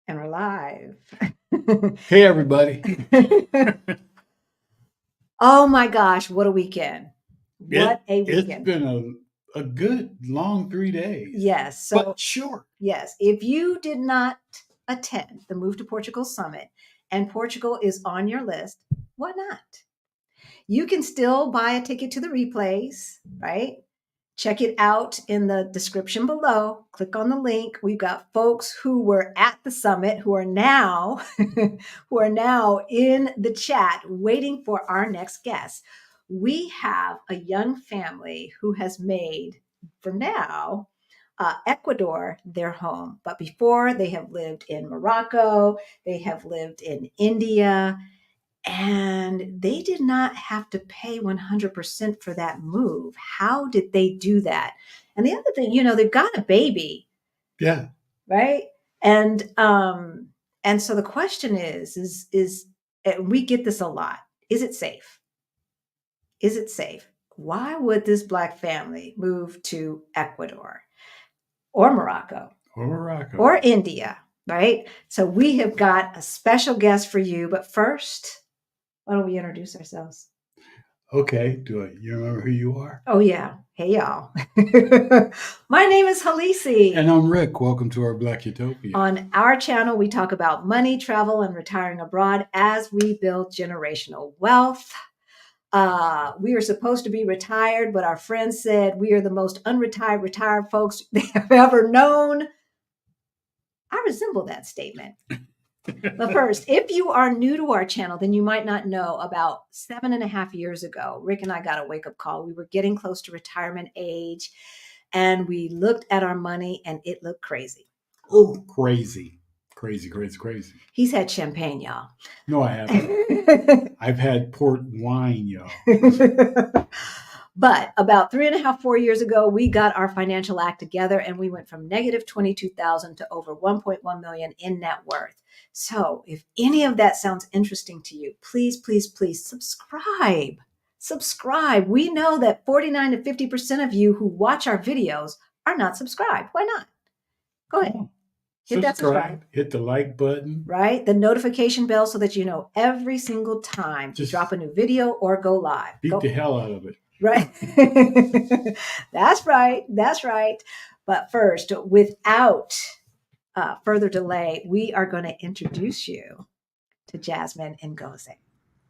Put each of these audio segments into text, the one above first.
And we're live. Hey, everybody. Oh my gosh, what a weekend. What a It's weekend. been a good long 3 days. Yes. So, but short. yes, if you did not attend the Move to Portugal Summit and Portugal is on your list, why not? You can still buy a ticket to the replays, right? Check it out in the description below. Click on the link. We've got folks who were at the summit who are now who are now in the chat waiting for our next guest. We have a young family who has made, for now, Ecuador their home. But before, they have lived in Morocco, they have lived in India, and they did not have to pay 100% for that move. How did they do that? And the other thing, they've got a baby. Yeah. Right. And so the question is, and we get this a lot. Is it safe? Is it safe? Why would this Black family move to Ecuador or Morocco or India? Right. So we have got a special guest for you. But first, why don't we introduce ourselves? Okay. You remember who you are? Oh, yeah. Hey, y'all. My name is Halisi. And I'm Rick. Welcome to our Black Utopia. On our channel, we talk about money, travel, and retiring abroad as we build generational wealth. We are supposed to be retired, but our friends said we are the most retired folks they have ever known. I resemble that statement. But first, if you are new to our channel, then you might not know about 7.5 years ago, Rick and I got a wake-up call. We were getting close to retirement age, and we looked at our money, and it looked crazy. Oh, crazy. Crazy. He's had champagne, y'all. No, I haven't. I've had port wine, y'all. But about 3.5, 4 years ago, we got our financial act together and we went from negative 22,000 to over 1.1 million in net worth. So if any of that sounds interesting to you, please subscribe. Subscribe. We know that 49 to 50% of you who watch our videos are not subscribed. Why not? Go ahead. Hit that subscribe. Hit the like button. Right? The notification bell so that you know every single time we drop a new video or go live. Beat the hell out of it. Right. That's right. But first, without further delay, we are going to introduce you to Jasmine and Chigozie.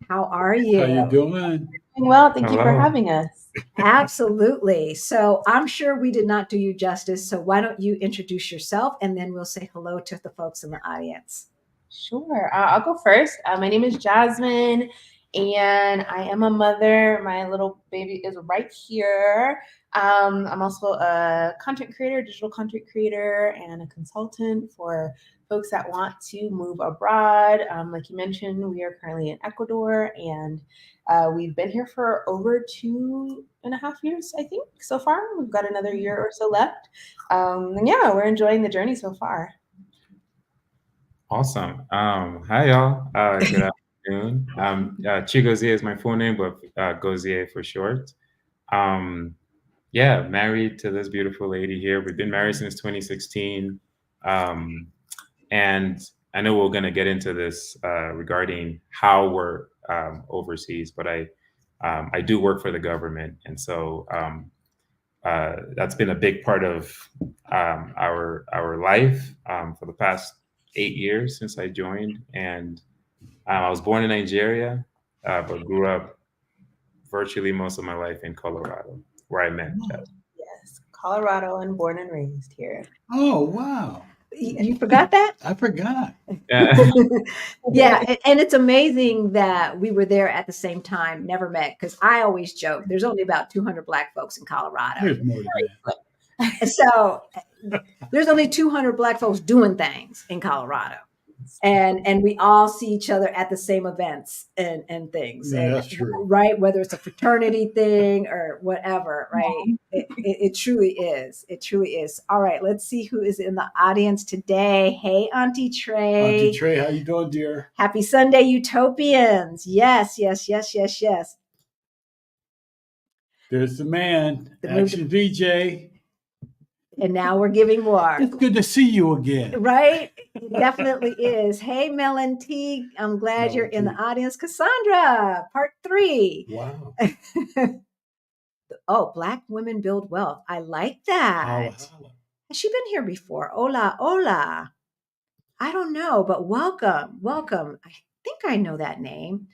How are you? How you doing? Well, thank you for having us. Absolutely. So I'm sure we did not do you justice. So why don't you introduce yourself and then we'll say hello to the folks in the audience. Sure. I'll go first. My name is Jasmine and I am a mother. My little baby is right here. I'm also a content creator, digital content creator, and a consultant for folks that want to move abroad. Like you mentioned, we are currently in Ecuador, and we've been here for over 2.5 years, I think, so far. We've got another year or so left. And yeah, we're enjoying the journey so far. Awesome. Hi, y'all. Good afternoon. Chigozie is my full name, but Gozie for short. Yeah, married to this beautiful lady here. We've been married since 2016. And I know we're going to get into this regarding how we're overseas, but I do work for the government. And so that's been a big part of our life for the past 8 years since I joined. And I was born in Nigeria, but grew up virtually most of my life in Colorado, where I met Jasmine. Yes, Colorado and born and raised here. Oh, wow. You forgot that? I forgot. Yeah, and it's amazing that we were there at the same time, never met, because I always joke there's only about 200 Black folks in Colorado. There's more than that. So there's only 200 Black folks doing things in Colorado. And we all see each other at the same events and things. Yeah, that's true. Right? Whether it's a fraternity thing or whatever, right? It truly is. It truly is. All right, let's see who is in the audience today. Hey, Auntie Trey. Auntie Trey, how you doing, dear? Happy Sunday, Utopians. Yes. There's the man, Action VJ. And now we're giving more. It's good to see you again. Right? It definitely is. Hey, Melon T. I'm glad you're in the audience. Cassandra, part 3. Wow. Oh, Black women build wealth. I like that. Holla, holla. Has she been here before? Hola, hola. I don't know, but welcome. I think I know that name.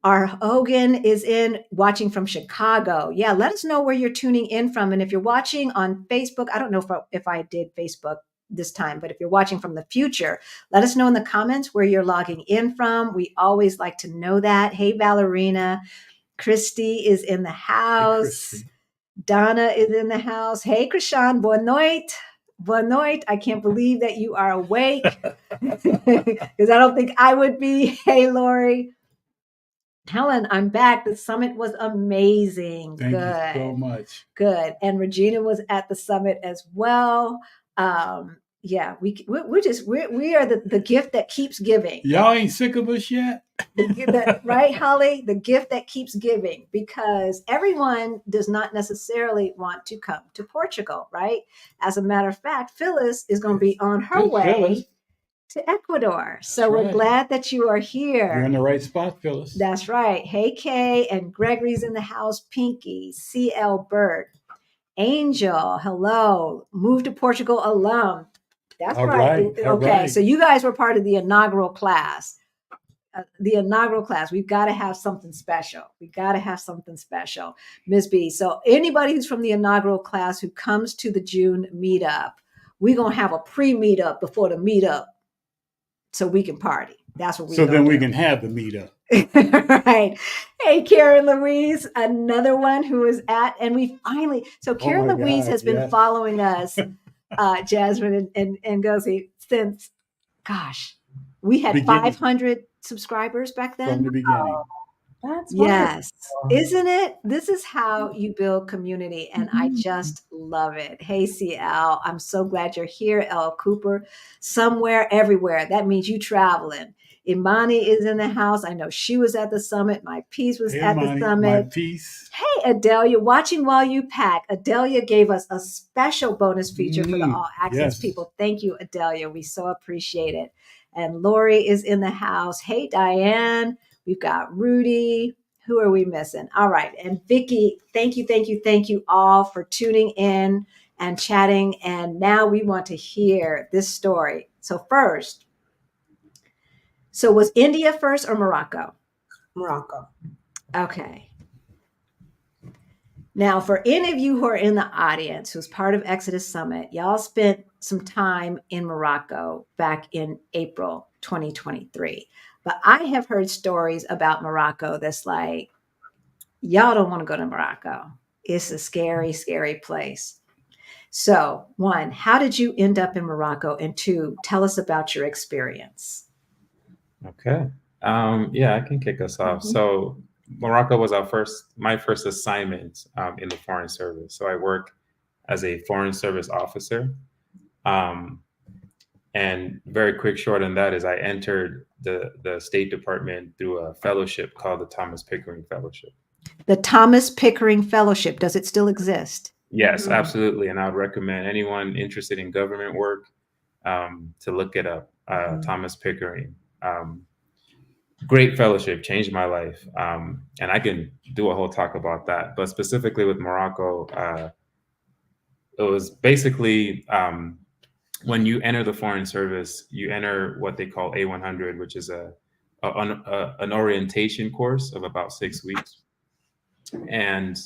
Our Hogan is watching from Chicago. Yeah, let us know where you're tuning in from. And if you're watching on Facebook, I don't know if I did Facebook this time, but if you're watching from the future, let us know in the comments where you're logging in from. We always like to know that. Hey, Valerina. Christy is in the house. Hey, Donna is in the house. Hey, Krishan. Boa noite. Boa noite. I can't believe that you are awake because I don't think I would be. Hey, Lori. Helen, I'm back. The summit was amazing. Thank Good. you so much. Good. And Regina was at the summit as well. Yeah, we are the gift that keeps giving. Y'all ain't sick of us yet? Right, Holly? The gift that keeps giving, because everyone does not necessarily want to come to Portugal, right? As a matter of fact, Phyllis is going to be on her way Phyllis. to Ecuador. That's so we're right. glad that you are here. You're in the right spot, Phyllis. That's right. Hey, Kay, and Gregory's in the house. Pinky, CL Bird, Angel, hello. Move to Portugal alum. That's All right. right. Okay, so you guys were part of the inaugural class. We've got to have something special. Ms. B. So anybody who's from the inaugural class who comes to the June meetup, we're going to have a pre-meetup before the meetup so we can party. That's what we. So then we can have the meetup. Right. Hey, Karen Louise, another one who is at, and we finally, so Karen Louise has been following us, Jasmine and Gozie, since, gosh, we had 500 subscribers back then. From the beginning. That's yes. wonderful. Isn't it? This is how you build community, and I just love it. Hey, CL, I'm so glad you're here. L. Cooper, somewhere, everywhere. That means you traveling. Imani is in the house. I know she was at the summit. My piece was at the summit. My piece. Hey, Adelia, watching while you pack. Adelia gave us a special bonus feature for the All Access people. Thank you, Adelia. We so appreciate it. And Lori is in the house. Hey, Diane. We've got Rudy. Who are we missing? All right. And Vicky, thank you all for tuning in and chatting. And now we want to hear this story. So first, was India first or Morocco? Morocco. Okay. Now, for any of you who are in the audience who's part of Exodus Summit, y'all spent some time in Morocco back in April 2023. But I have heard stories about Morocco that's like, y'all don't want to go to Morocco. It's a scary, scary place. So, 1, how did you end up in Morocco? And 2, tell us about your experience. Okay. Yeah, I can kick us off. So Morocco was my first assignment in the Foreign Service. So I work as a Foreign Service officer. And very quick short on that is I entered the State Department through a fellowship called the Thomas Pickering Fellowship. The Thomas Pickering Fellowship, does it still exist? Yes, absolutely. And I would recommend anyone interested in government work to look it up. Thomas Pickering. Great fellowship, changed my life. And I can do a whole talk about that. But specifically with Morocco, it was basically when you enter the Foreign Service, you enter what they call A100, which is an orientation course of about 6 weeks. And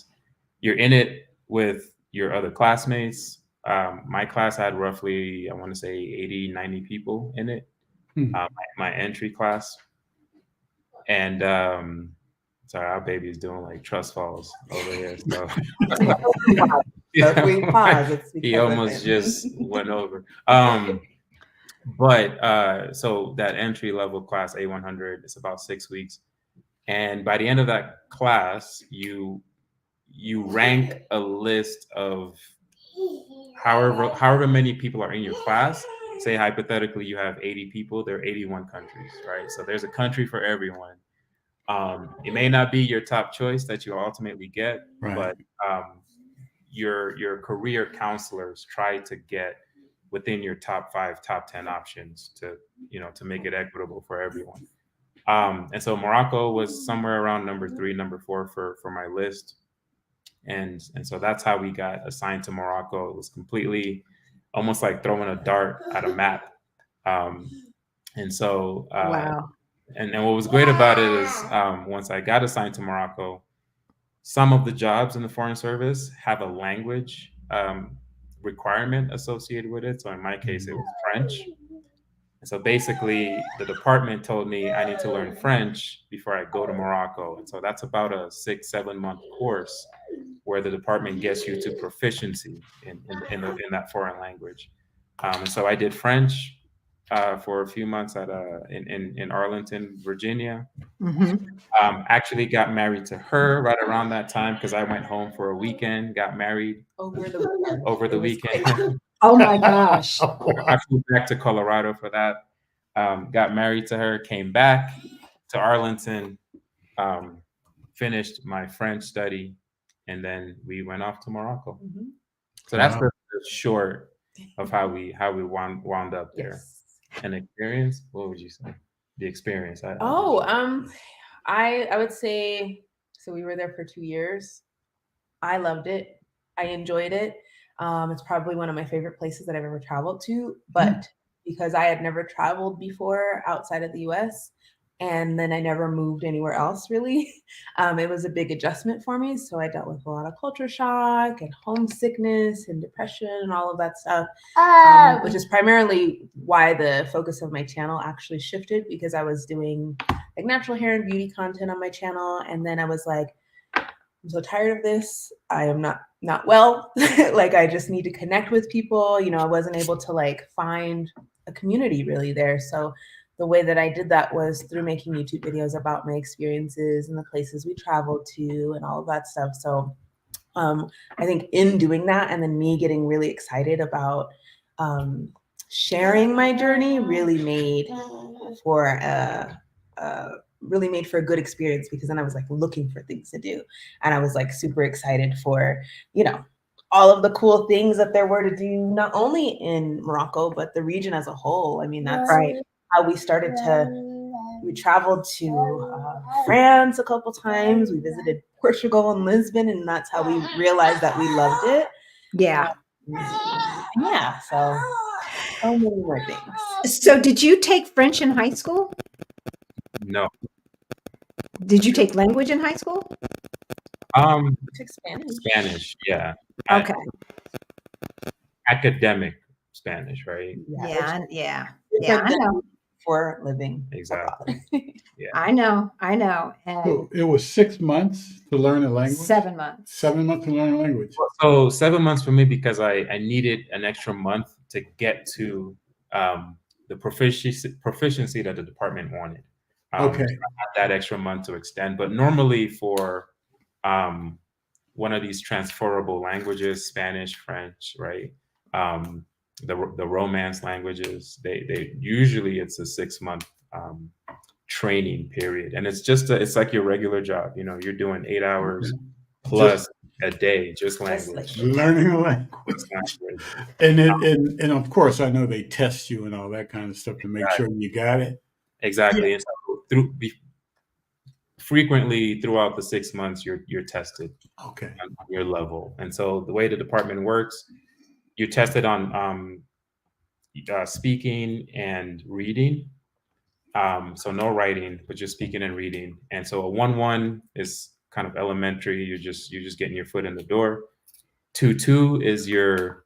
you're in it with your other classmates. My class had roughly, I want to say 80, 90 people in it, my entry class. And sorry, our baby is doing like trust falls over here. So he almost just went over. But so that entry level class A100 is about 6 weeks. And by the end of that class, you rank a list of however many people are in your class. Say hypothetically you have 80 people, there are 81 countries, right? So there's a country for everyone. It may not be your top choice that you ultimately get, but your career counselors try to get within your top 5, top 10 options to, to make it equitable for everyone. And so Morocco was somewhere around number 3, number 4 for my list. And so that's how we got assigned to Morocco. It was completely almost like throwing a dart at a map. And so, Wow. and what was great about it is once I got assigned to Morocco, some of the jobs in the Foreign Service have a language requirement associated with it. So in my case, it was French. And so basically, the department told me I need to learn French before I go to Morocco. And so that's about a 6-7 month course where the department gets you to proficiency in that foreign language. And so I did French for a few months at in Arlington, Virginia. Mm-hmm. Actually got married to her right around that time because I went home for a weekend, got married over the weekend. Oh my gosh. I flew back to Colorado for that. Got married to her, came back to Arlington, finished my French study, and then we went off to Morocco. Mm-hmm. So that's the short of how we wound up there. Yes. An experience? What would you say? The experience. I would say, so we were there for 2 years. I loved it. I enjoyed it. It's probably one of my favorite places that I've ever traveled to, but because I had never traveled before outside of the US, and then I never moved anywhere else really, it was a big adjustment for me. So I dealt with a lot of culture shock and homesickness and depression and all of that stuff, which is primarily why the focus of my channel actually shifted, because I was doing like natural hair and beauty content on my channel. And then I was like, I'm so tired of this. I am not well. Like, I just need to connect with people. I wasn't able to like find a community really there. So the way that I did that was through making YouTube videos about my experiences and the places we traveled to and all of that stuff. So I think in doing that, and then me getting really excited about sharing my journey, really made for a good experience, because then I was like looking for things to do, and I was like super excited for, all of the cool things that there were to do, not only in Morocco, but the region as a whole. I mean, that's Right. how we started we traveled to France a couple times. We visited Portugal and Lisbon, and that's how we realized that we loved it. Yeah. Yeah. So many more things. So did you take French in high school? No. Did you take language in high school? Took Spanish. Spanish, yeah. Okay. Academic Spanish, right? Yeah. I know. For living. Exactly. Yeah. I know. And So it was 6 months to learn a language? 7 months. 7 months to learn a language. So 7 months for me, because I needed an extra month to get to the proficiency that the department wanted. Okay. So I had that extra month to extend. But normally for one of these transferable languages, Spanish, French, right? The Romance languages, they usually it's a 6 month training period, and it's like your regular job. You're doing 8 hours plus a day, just language. Learning a language. And of course, I know they test you and all that kind of stuff to make sure you got it. Exactly. Yeah. And so frequently throughout the 6 months, you're tested on your level. And so the way the department works, you're tested on speaking and reading. So no writing, but just speaking and reading. And so a 1-1 is kind of elementary. You're just getting your foot in the door. 2-2 is your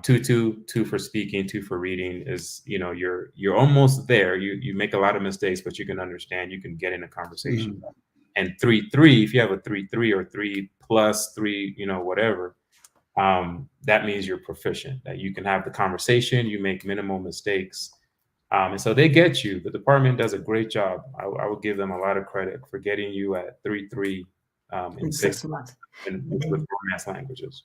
2 for speaking, 2 for reading is, you're almost there. You make a lot of mistakes, but you can understand, you can get in a conversation. Mm-hmm. And 3-3, if you have a 3-3 or 3+3, whatever, that means you're proficient, that you can have the conversation, you make minimal mistakes. And so they get you. The department does a great job. I would give them a lot of credit for getting you at 3-3 in 6 months with Romance languages.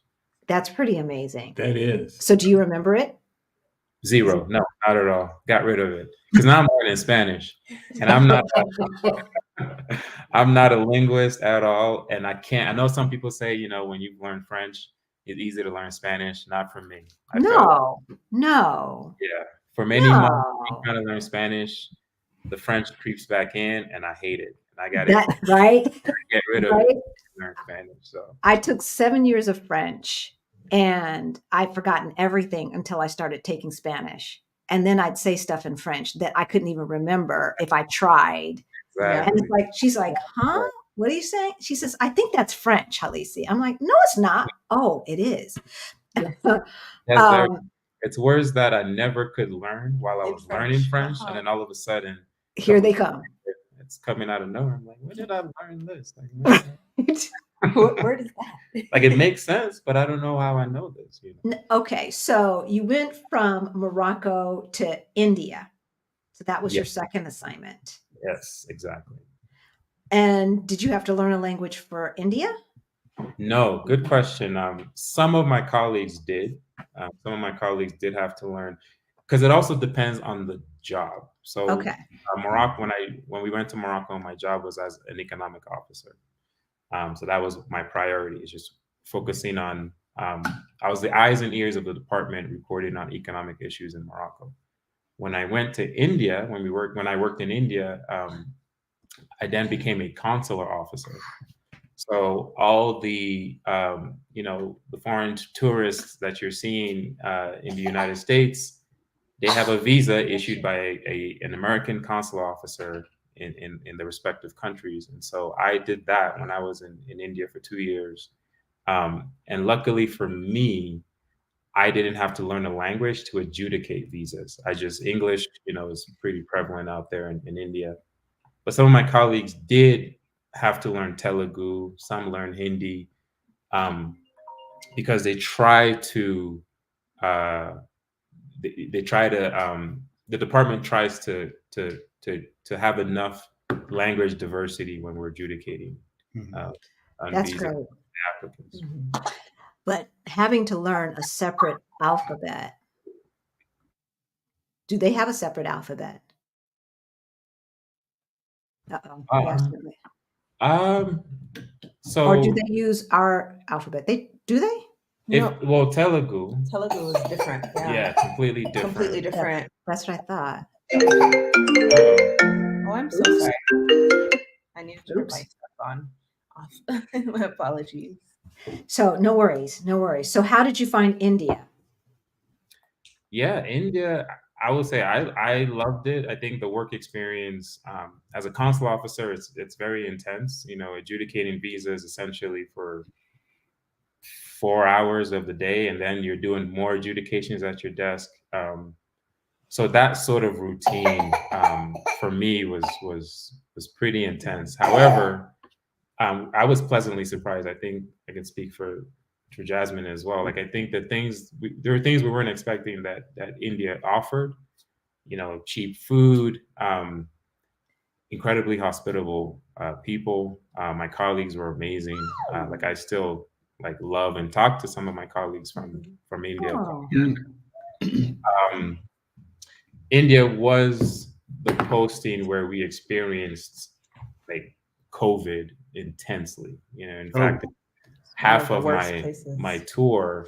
That's pretty amazing. That is. So do you remember it? 0. No, not at all. Got rid of it. Because now I'm learning Spanish. And I'm not a linguist at all. And I know some people say, when you've learned French, it's easy to learn Spanish. Not for me. I felt, No. yeah, for many months, No. trying to learn Spanish, the French creeps back in, and I hate it. And I got to That right? get rid of it Right? to learn Spanish. So, I took 7 years of French and I'd forgotten everything until I started taking Spanish. And then I'd say stuff in French that I couldn't even remember if I tried. Yeah. And exactly. it's like, she's like, huh? What are you saying? She says, I think that's French, Halisi. I'm like, no, it's not. Oh, it is. That's very, um, it's words that I never could learn while I In was learning French. French. And then all of a sudden, a here couple they years come. later, it's coming out of nowhere. I'm like, when did I learn this? Like, What word is that? like, it makes sense, but I don't know how I know this. You know? Okay, so you went from Morocco to India. So that was Yeah. your second assignment. Yes, exactly. And did you have to learn a language for India? No, good question. Some of my colleagues did. Some of my colleagues did have to learn because it also depends on the job. So, Okay. Morocco, when we went to Morocco, my job was as an economic officer. So that was my priority, is just focusing on. I was the eyes and ears of the department, reporting on economic issues in Morocco. When I went to India, when I worked in India, I then became a consular officer. So all the the foreign tourists that you're seeing in the United States, they have a visa issued by an American consular officer in the respective countries. And so I did that when I was in India for 2 years. And luckily for me, I didn't have to learn a language to adjudicate visas. English, is pretty prevalent out there in India. But some of my colleagues did have to learn Telugu, some learn Hindi, because they try to, uh, they try to, the department tries to have enough language diversity when we're adjudicating on That's visa great. applicants. But having to learn a separate alphabet, do they have a separate alphabet? Uh-oh. Yes. Um, Or do so they use our alphabet? Do they? No, Telugu, Telugu is different. yeah, completely different. Completely different. That's what I thought. Oh, I'm so Oops. sorry. I needed to turn Oops. my stuff on. Off. My apologies. So no worries. So how did you find India? Yeah, India, I would say I loved it. I think the work experience as a consul officer, it's very intense. Adjudicating visas essentially for 4 hours of the day, and then you're doing more adjudications at your desk. So that sort of routine for me was pretty intense. However, I was pleasantly surprised. I think I can speak for Jasmine as well. Like, I think that there were things we weren't expecting that India offered. Cheap food, incredibly hospitable people. My colleagues were amazing. Like, I still love and talk to some of my colleagues from India. Oh, India was the posting where we experienced like COVID intensely. In fact, half One of the worst my places. tour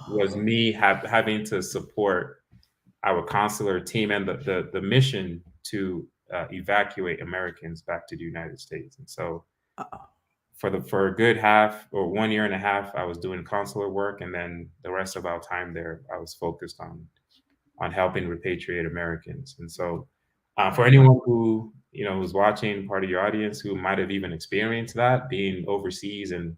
was me having to support our consular team and the mission to evacuate Americans back to the United States. And so for a good half or 1 year and a half, I was doing consular work, and then the rest of our time there, I was focused on helping repatriate Americans. And so, for anyone who who's watching, part of your audience who might have even experienced that, being overseas, and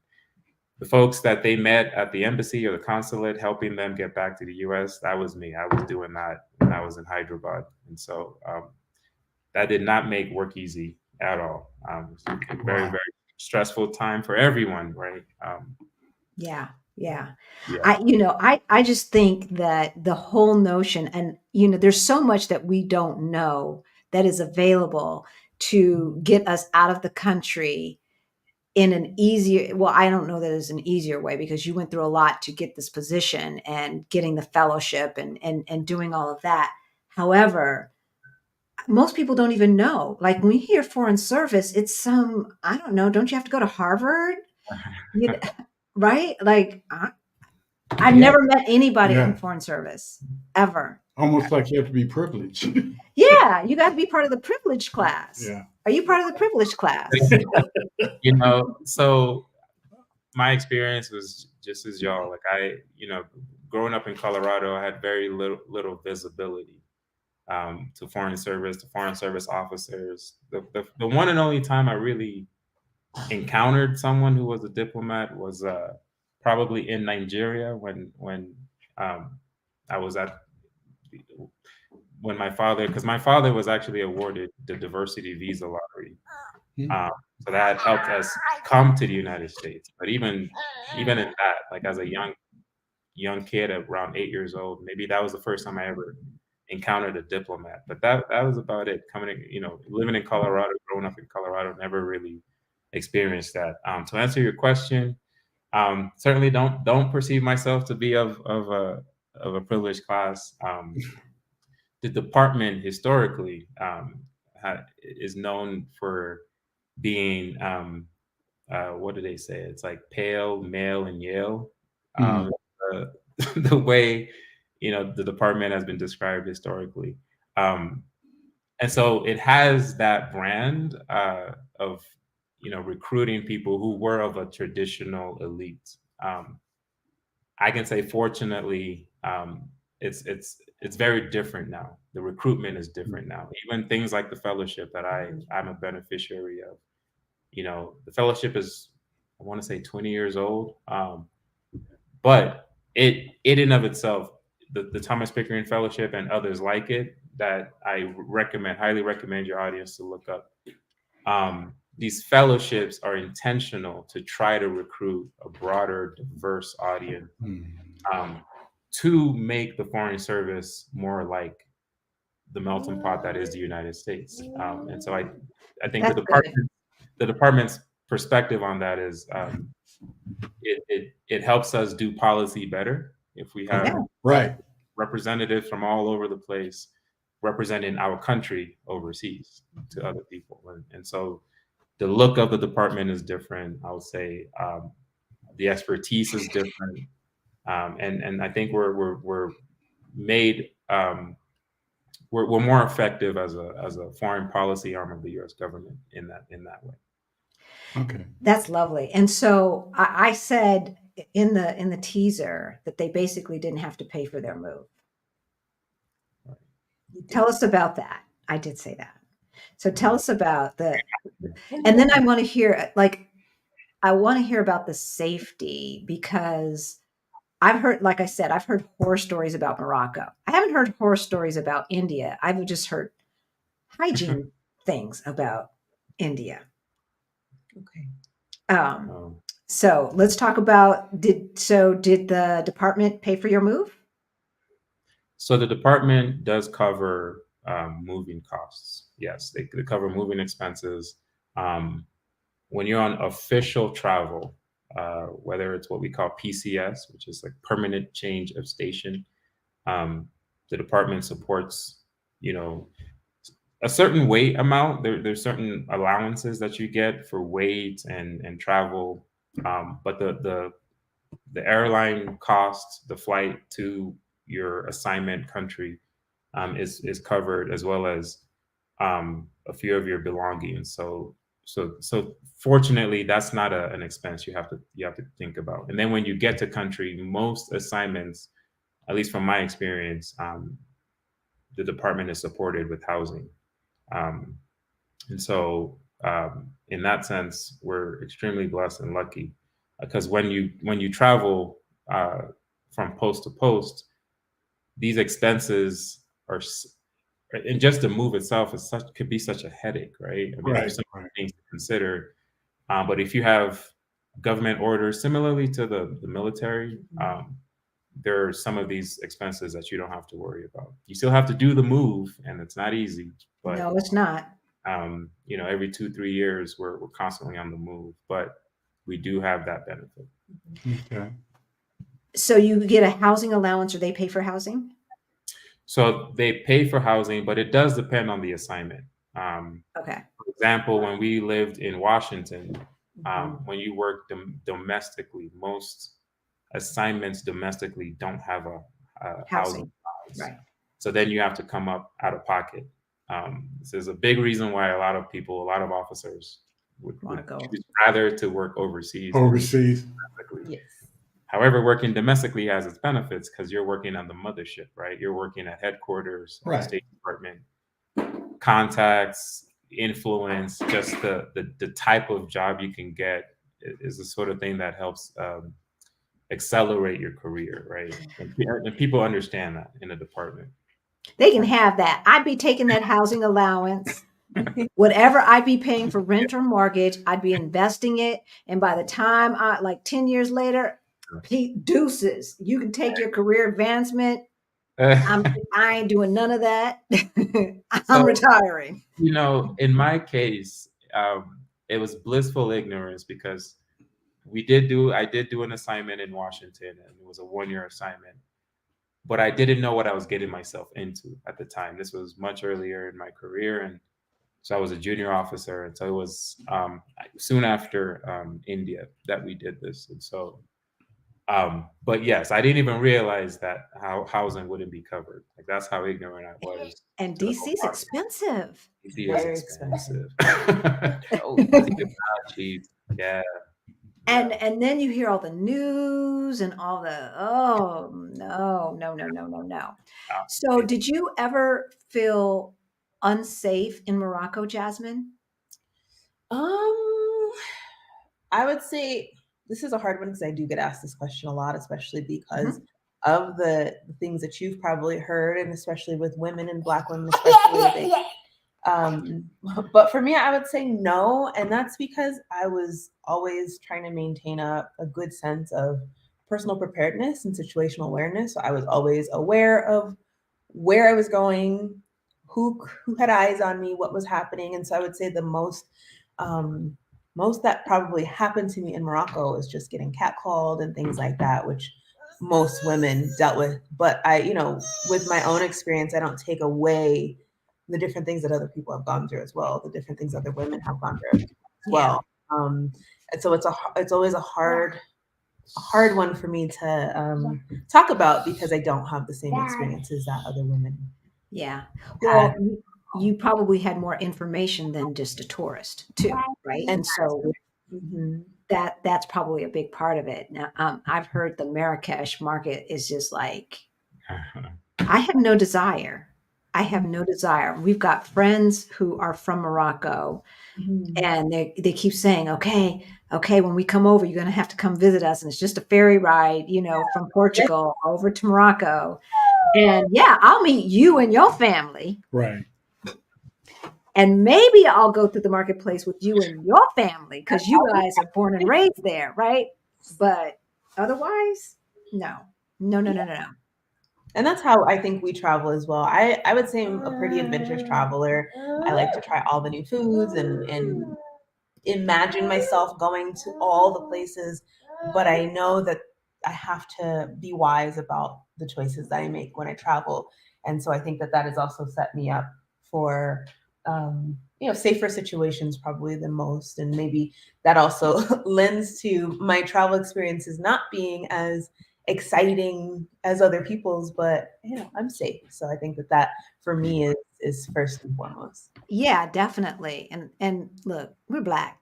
the folks that they met at the embassy or the consulate, helping them get back to the U.S., that was me. I was doing that when I was in Hyderabad, and so that did not make work easy at all. It was a very, very stressful time for everyone, right? yeah. Yeah. I just think that the whole notion, and there's so much that we don't know that is available to get us out of the country in an easier, well, I don't know that it's an easier way, because you went through a lot to get this position and getting the fellowship and doing all of that. However, most people don't even know. Like, when we hear foreign service, it's I don't know, don't you have to go to Harvard? Right? Like, I've never met anybody Yeah. in foreign service ever. Almost like you have to be privileged. Yeah, you got to be part of the privileged class. Yeah. Are you part of the privileged class? So my experience was just as y'all. Like growing up in Colorado, I had very little visibility to foreign service officers. The one and only time I really encountered someone who was a diplomat was probably in Nigeria when I was when my father, because my father was actually awarded the diversity visa lottery. So that helped us come to the United States. But even in that, like as a young kid at around 8 years old, maybe that was the first time I ever encountered a diplomat. But that was about it. Living in Colorado, growing up in Colorado, never really experienced that. To answer your question, certainly don't perceive myself to be of a privileged class. The department historically is known for being what do they say? It's like pale, male, and Yale. The way the department has been described historically, and so it has that brand of recruiting people who were of a traditional elite. I can say, fortunately, it's very different now. The recruitment is different now. Even things like the fellowship that I'm a beneficiary of. The fellowship is, I want to say, 20 years old, but it in of itself, the Thomas Pickering Fellowship and others like it that I highly recommend your audience to look up. These fellowships are intentional to try to recruit a broader, diverse audience to make the foreign service more like the melting pot that is the United States. And so I think the department's perspective on that is it helps us do policy better if we have representatives from all over the place representing our country overseas to other people. And so the look of the department is different. I would say the expertise is different, and I think we're made we're more effective as a foreign policy arm of the U.S. government in that way. Okay, that's lovely. And so I said in the teaser that they basically didn't have to pay for their move. Tell us about that. I did say that. So tell us about and then I want to hear about the safety, because I've heard, like I said, I've heard horror stories about Morocco. I haven't heard horror stories about India. I've just heard hygiene things about India. Okay. So let's talk about, did the department pay for your move? So the department does cover moving costs. Yes, they cover moving expenses. When you're on official travel, whether it's what we call PCS, which is like permanent change of station, the department supports, a certain weight amount. There's certain allowances that you get for weight and travel, but the airline costs, the flight to your assignment country is covered, as well as a few of your belongings. So fortunately, that's not an expense you have to think about. And then when you get to country, most assignments, at least from my experience, the department is supported with housing. And so in that sense, we're extremely blessed and lucky, because when you travel from post to post, these expenses are, and just the move itself could be such a headache, right? I mean, there's so many things to consider. But if you have government orders, similarly to the military, there are some of these expenses that you don't have to worry about. You still have to do the move, and it's not easy. But no, it's not. Every 2-3 years, we're constantly on the move, but we do have that benefit. Okay. So you get a housing allowance, or they pay for housing? So they pay for housing, but it does depend on the assignment. Okay. For example, when we lived in Washington, when you work domestically, most assignments domestically don't have a housing Housing. allowance. Right. So then you have to come up out of pocket. This is a big reason why a lot of people, a lot of officers would Want to go. choose rather to work overseas. Overseas. Yes. However, working domestically has its benefits because you're working on the mothership, right? You're working at headquarters, at the Right. State Department, contacts, influence, just the type of job you can get is the sort of thing that helps accelerate your career, right? And people understand that in the department. They can have that. I'd be taking that housing allowance. Whatever I'd be paying for rent or mortgage, I'd be investing it. And by the time like 10 years later, deuces, you can take your career advancement. I ain't doing none of that. I'm retiring. You know, in my case, it was blissful ignorance because I did do an assignment in Washington, and it was a 1-year assignment, but I didn't know what I was getting myself into at the time. This was much earlier in my career, and so I was a junior officer, and so it was soon after India that we did this, and so. But yes, I didn't even realize that how housing wouldn't be covered. Like that's how ignorant I was. And DC's expensive. DC Very is expensive. Oh, Cheap. Yeah. And then you hear all the news and all the no. So did you ever feel unsafe in Morocco, Jasmine? I would say this is a hard one because I do get asked this question a lot, especially because of the things that you've probably heard, and especially with women and Black women, especially. But for me, I would say no, and that's because I was always trying to maintain a good sense of personal preparedness and situational awareness. So I was always aware of where I was going, who had eyes on me, what was happening, and so I would say the most that probably happened to me in Morocco is just getting catcalled and things like that, which most women dealt with. But with my own experience, I don't take away the different things that other people have gone through as well, the different things other women have gone through as well. And so it's always a hard one for me to talk about because I don't have the same experiences that other women. Yeah. Well, you probably had more information than just a tourist too, right? And so that's probably a big part of it. Now, I've heard the Marrakesh market is just like, I have no desire. We've got friends who are from Morocco, and they keep saying, okay, when we come over, you're going to have to come visit us. And it's just a ferry ride, from Portugal over to Morocco. And yeah, I'll meet you and your family. Right. And maybe I'll go through the marketplace with you and your family because you guys are born and raised there, right? But otherwise, no. And that's how I think we travel as well. I would say I'm a pretty adventurous traveler. I like to try all the new foods and imagine myself going to all the places, but I know that I have to be wise about the choices that I make when I travel. And so I think that has also set me up for safer situations probably than most. And maybe that also lends to my travel experiences not being as exciting as other people's, but I'm safe. So I think that for me is first and foremost. Yeah, definitely. And look, we're Black.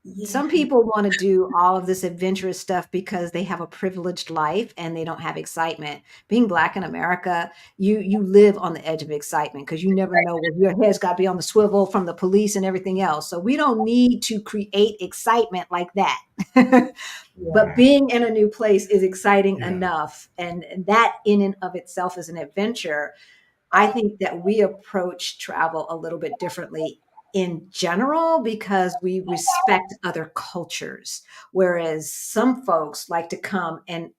Yeah. Some people want to do all of this adventurous stuff because they have a privileged life and they don't have excitement. Being Black in America, you live on the edge of excitement because you never know where your head's got to be on the swivel from the police and everything else. So we don't need to create excitement like that. But being in a new place is exciting enough. And that in and of itself is an adventure. I think that we approach travel a little bit differently in general because we respect other cultures, whereas some folks like to come and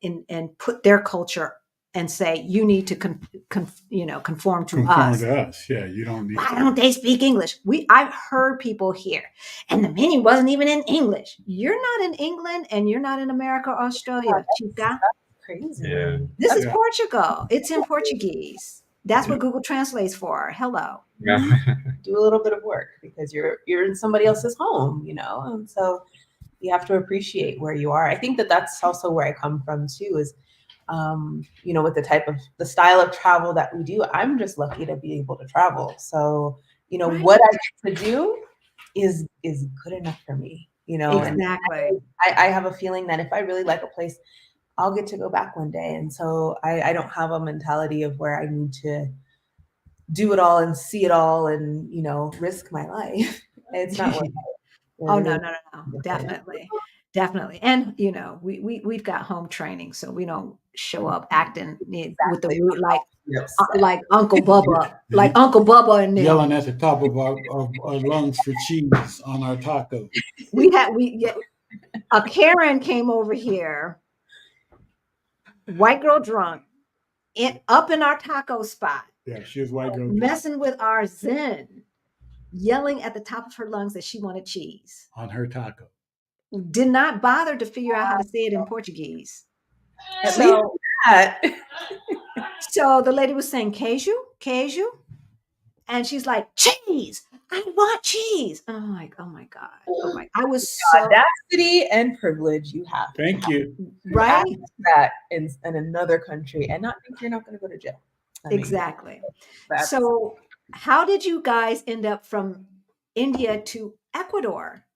put their culture and say you need to conform to us. Yeah, you don't need. Why don't they speak English? I've heard people here, and the menu wasn't even in English. You're not in England, and you're not in America or Australia, chica. That's crazy. Yeah. This is Portugal. It's in Portuguese. That's what Google translates for. Hello. Yeah. Do a little bit of work because you're in somebody else's home, and so You have to appreciate where you are. I think that that's also where I come from too, is you know, with the style of travel that we do, I'm just lucky to be able to travel. So, you know, Right. what I get to do is good enough for me, you know. Exactly. And I have a feeling that if I really like a place, I'll get to go back one day. And so I don't have a mentality of where I need to do it all and see it all and, you know, risk my life. It's not worth it. Oh, no. Definitely. Definitely. And, you know, we've got home training, so we don't show up acting with the root like Uncle Bubba, like Uncle Bubba and them. Yelling at the top of our lungs for cheese on our taco. A Karen came over here, white girl drunk, up in our taco spot. Yeah, she was white girl. Messing with our Zen, yelling at the top of her lungs that she wanted cheese. On her taco. Did not bother to figure out how to say it in Portuguese. So the lady was saying, queijo. And she's like, cheese. I want cheese. And I'm like, oh my God. Oh my, I was so audacity and privilege you have. Thank you. Right. That in another country and not think you're not going to go to jail. Exactly. So how did you guys end up from India to Ecuador?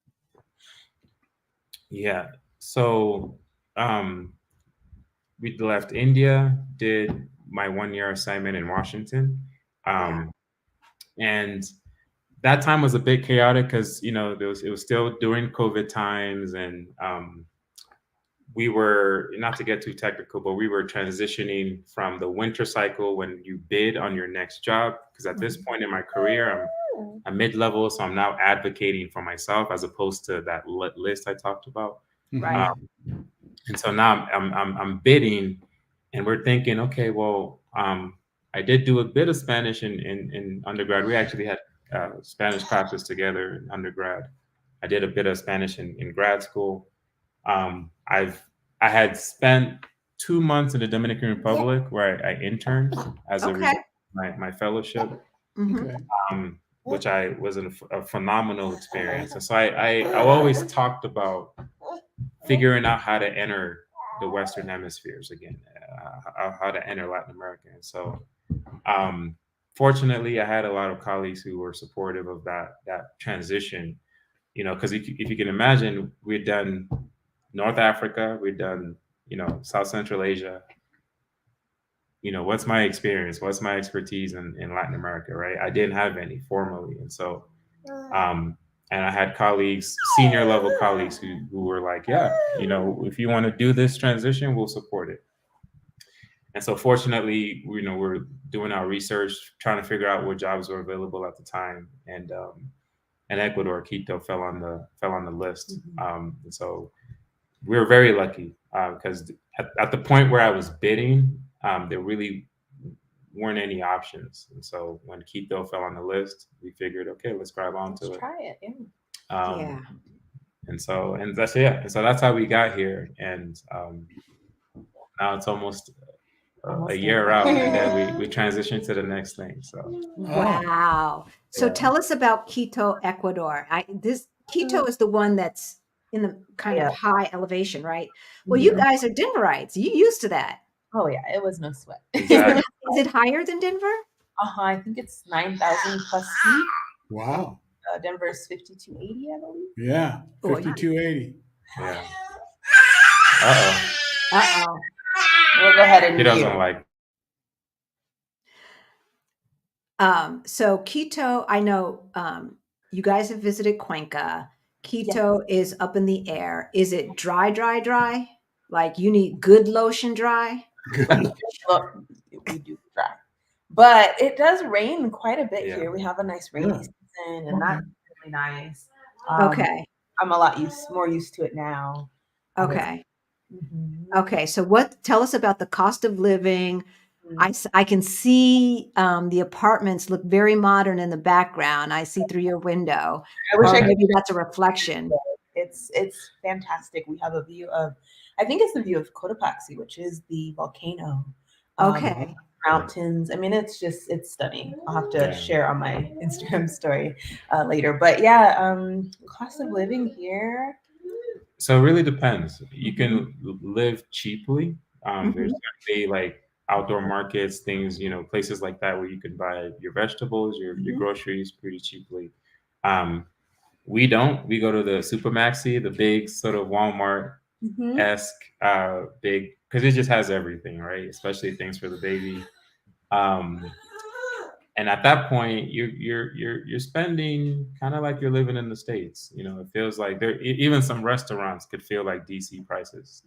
Yeah. So we left India, did my 1-year assignment in Washington. And that time was a bit chaotic because, you know, it was still during COVID times, and we were, not to get too technical, but we were transitioning from the winter cycle when you bid on your next job. Because at this point in my career, I'm mid-level, so I'm now advocating for myself as opposed to that list I talked about. Right. And so now I'm bidding, and we're thinking, okay, well, I did do a bit of Spanish in undergrad. We actually had Spanish classes together in undergrad. I did a bit of Spanish in grad school. I had spent 2 months in the Dominican Republic where I interned as a result of my fellowship, which was a phenomenal experience. And so I always talked about figuring out how to enter the Western hemispheres again, how to enter Latin America. And so fortunately, I had a lot of colleagues who were supportive of that transition, you know, because if you can imagine, we'd done North Africa, we'd done, you know, South Central Asia. You know, what's my experience? What's my expertise in Latin America, right? I didn't have any formally. And so, and I had colleagues, senior level colleagues who were like, yeah, you know, if you want to do this transition, we'll support it. And so fortunately, you know, we're doing our research, trying to figure out what jobs were available at the time. And Ecuador, Quito fell on the list. And so we were very lucky because at the point where I was bidding, there really weren't any options. And so when Quito fell on the list, we figured, okay, let's grab onto it. Try it, Yeah. And so that's how we got here. And now it's almost a year out, and then we transitioned to the next thing. So wow. So tell us about Quito, Ecuador. Quito is the one that's in the kind of high elevation, right? Well, you guys are Denverites. You used to that. Oh yeah, it was no sweat. exactly. Is it higher than Denver? I think it's 9,000 plus feet. Wow. Denver is 5,280, I believe. Yeah, 5,280. Yeah. Uh-oh. We'll go ahead and He doesn't like. So Quito, I know you guys have visited Cuenca. Quito is up in the air. Is it dry? Like you need good lotion dry? Look, we do dry. But it does rain quite a bit here. We have a nice rainy season, and that's really nice. Okay. I'm a lot more used to it now. Okay. Okay. So tell us about the cost of living. I can see the apartments look very modern in the background. I see through your window. I wish maybe that's a reflection. It's fantastic. We have a view of, I think it's the view of Cotopaxi, which is the volcano. Okay. Mountains. I mean, it's stunning. I'll have to share on my Instagram story later. But yeah, cost of living here. So it really depends. You Mm-hmm. can live cheaply. There's definitely like outdoor markets, things, places like that where you can buy your vegetables, your groceries pretty cheaply. Um, we don't. We go to the Supermaxi, the big sort of Walmart esque big, because it just has everything, right? Especially things for the baby. Um, and at that point, you're spending kind of like you're living in the States. It feels like even some restaurants could feel like DC prices.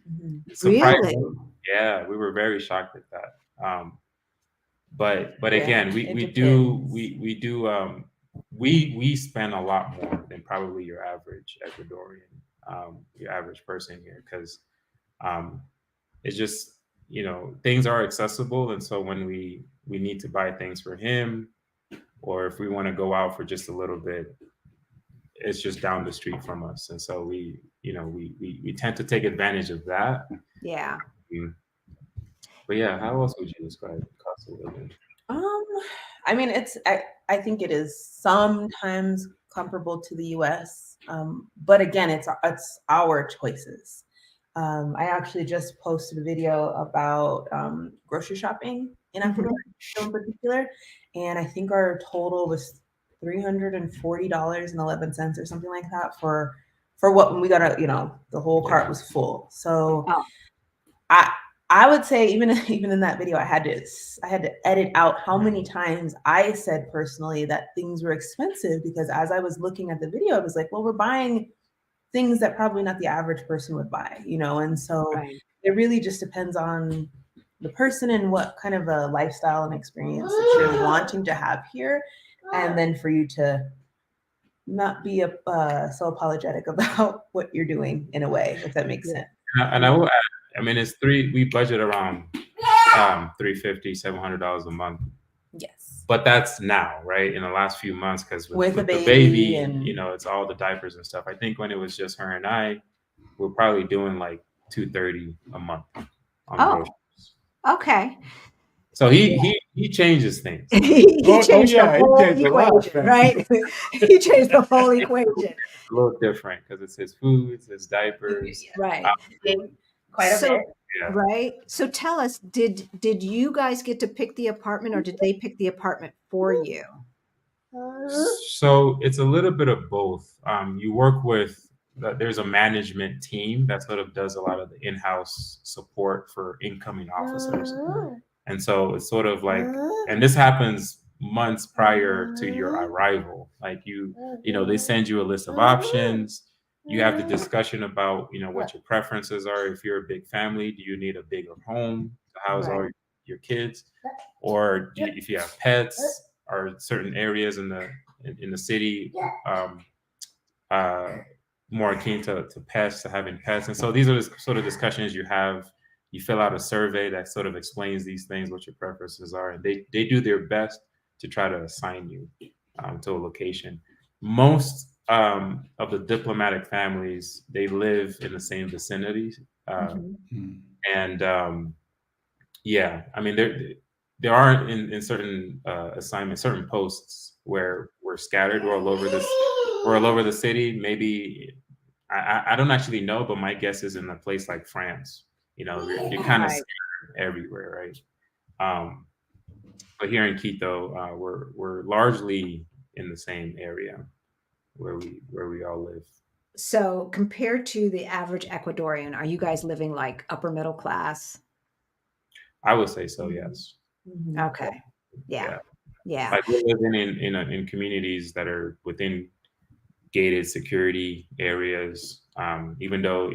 Surprising, Really? yeah, we were very shocked at that. But Yeah, again, it we do depends. we spend a lot more than probably your average Ecuadorian, your average person here, because um, it's just things are accessible, and so when we need to buy things for him, or if we want to go out for just a little bit, it's just down the street from us, and so we tend to take advantage of that. Yeah. Mm. But yeah, how else would you describe cost of living? Um, I mean, I think it is sometimes comparable to the U.S. But again, it's our choices. I actually just posted a video about grocery shopping in Ecuador in particular, and I think our total was $340.11 or something like that for what when we got the whole cart was full. So Oh, I I would say even in that video, I had to edit out how many times I said personally that things were expensive, because as I was looking at the video, I was like, well, we're buying things that probably not the average person would buy, and so right. it really just depends on the person and what kind of a lifestyle and experience that you're wanting to have here, and then for you to not be so apologetic about what you're doing in a way, if that makes Yeah. sense. And I will add, I mean, we budget around $350, $700 a month, Yes. but that's now, right? In the last few months, because With with a the baby baby, and it's all the diapers and stuff. I think when it was just her and I, we're probably doing like 230 a month on Oh, groceries. okay. So Yeah. he changes things. He changed the Yeah, it whole takes a lot. equation, right? He changed the whole equation. A little different because it's his food, it's his diapers. Right. quite a bit. Yeah. Right. So tell us, did you guys get to pick the apartment, or did they pick the apartment for you? So it's a little bit of both. You work with there's a management team that sort of does a lot of the in-house support for incoming officers, and so it's sort of like, and this happens months prior to your arrival. Like they send you a list of options. You have the discussion about what your preferences are. If you're a big family, do you need a bigger home to house all Right. your kids, or if you have pets, are certain areas in the city uh, more keen to pets, to having pets. And so these are the sort of discussions you have. You fill out a survey that sort of explains these things, what your preferences are, and they do their best to try to assign you to a location. Most of the diplomatic families, they live in the same vicinity, and yeah, I mean there are in certain assignments, certain posts where we're scattered. We're all over the city. Maybe I don't actually know, but my guess is in a place like France. You're kind of Right. scattered everywhere, right? But here in Quito, we're largely in the same area where we all live. So compared to the average Ecuadorian, are you guys living like upper middle class? I would say so, yes. Okay. Yeah. Yeah. Like we're living in communities that are within gated security areas. Even though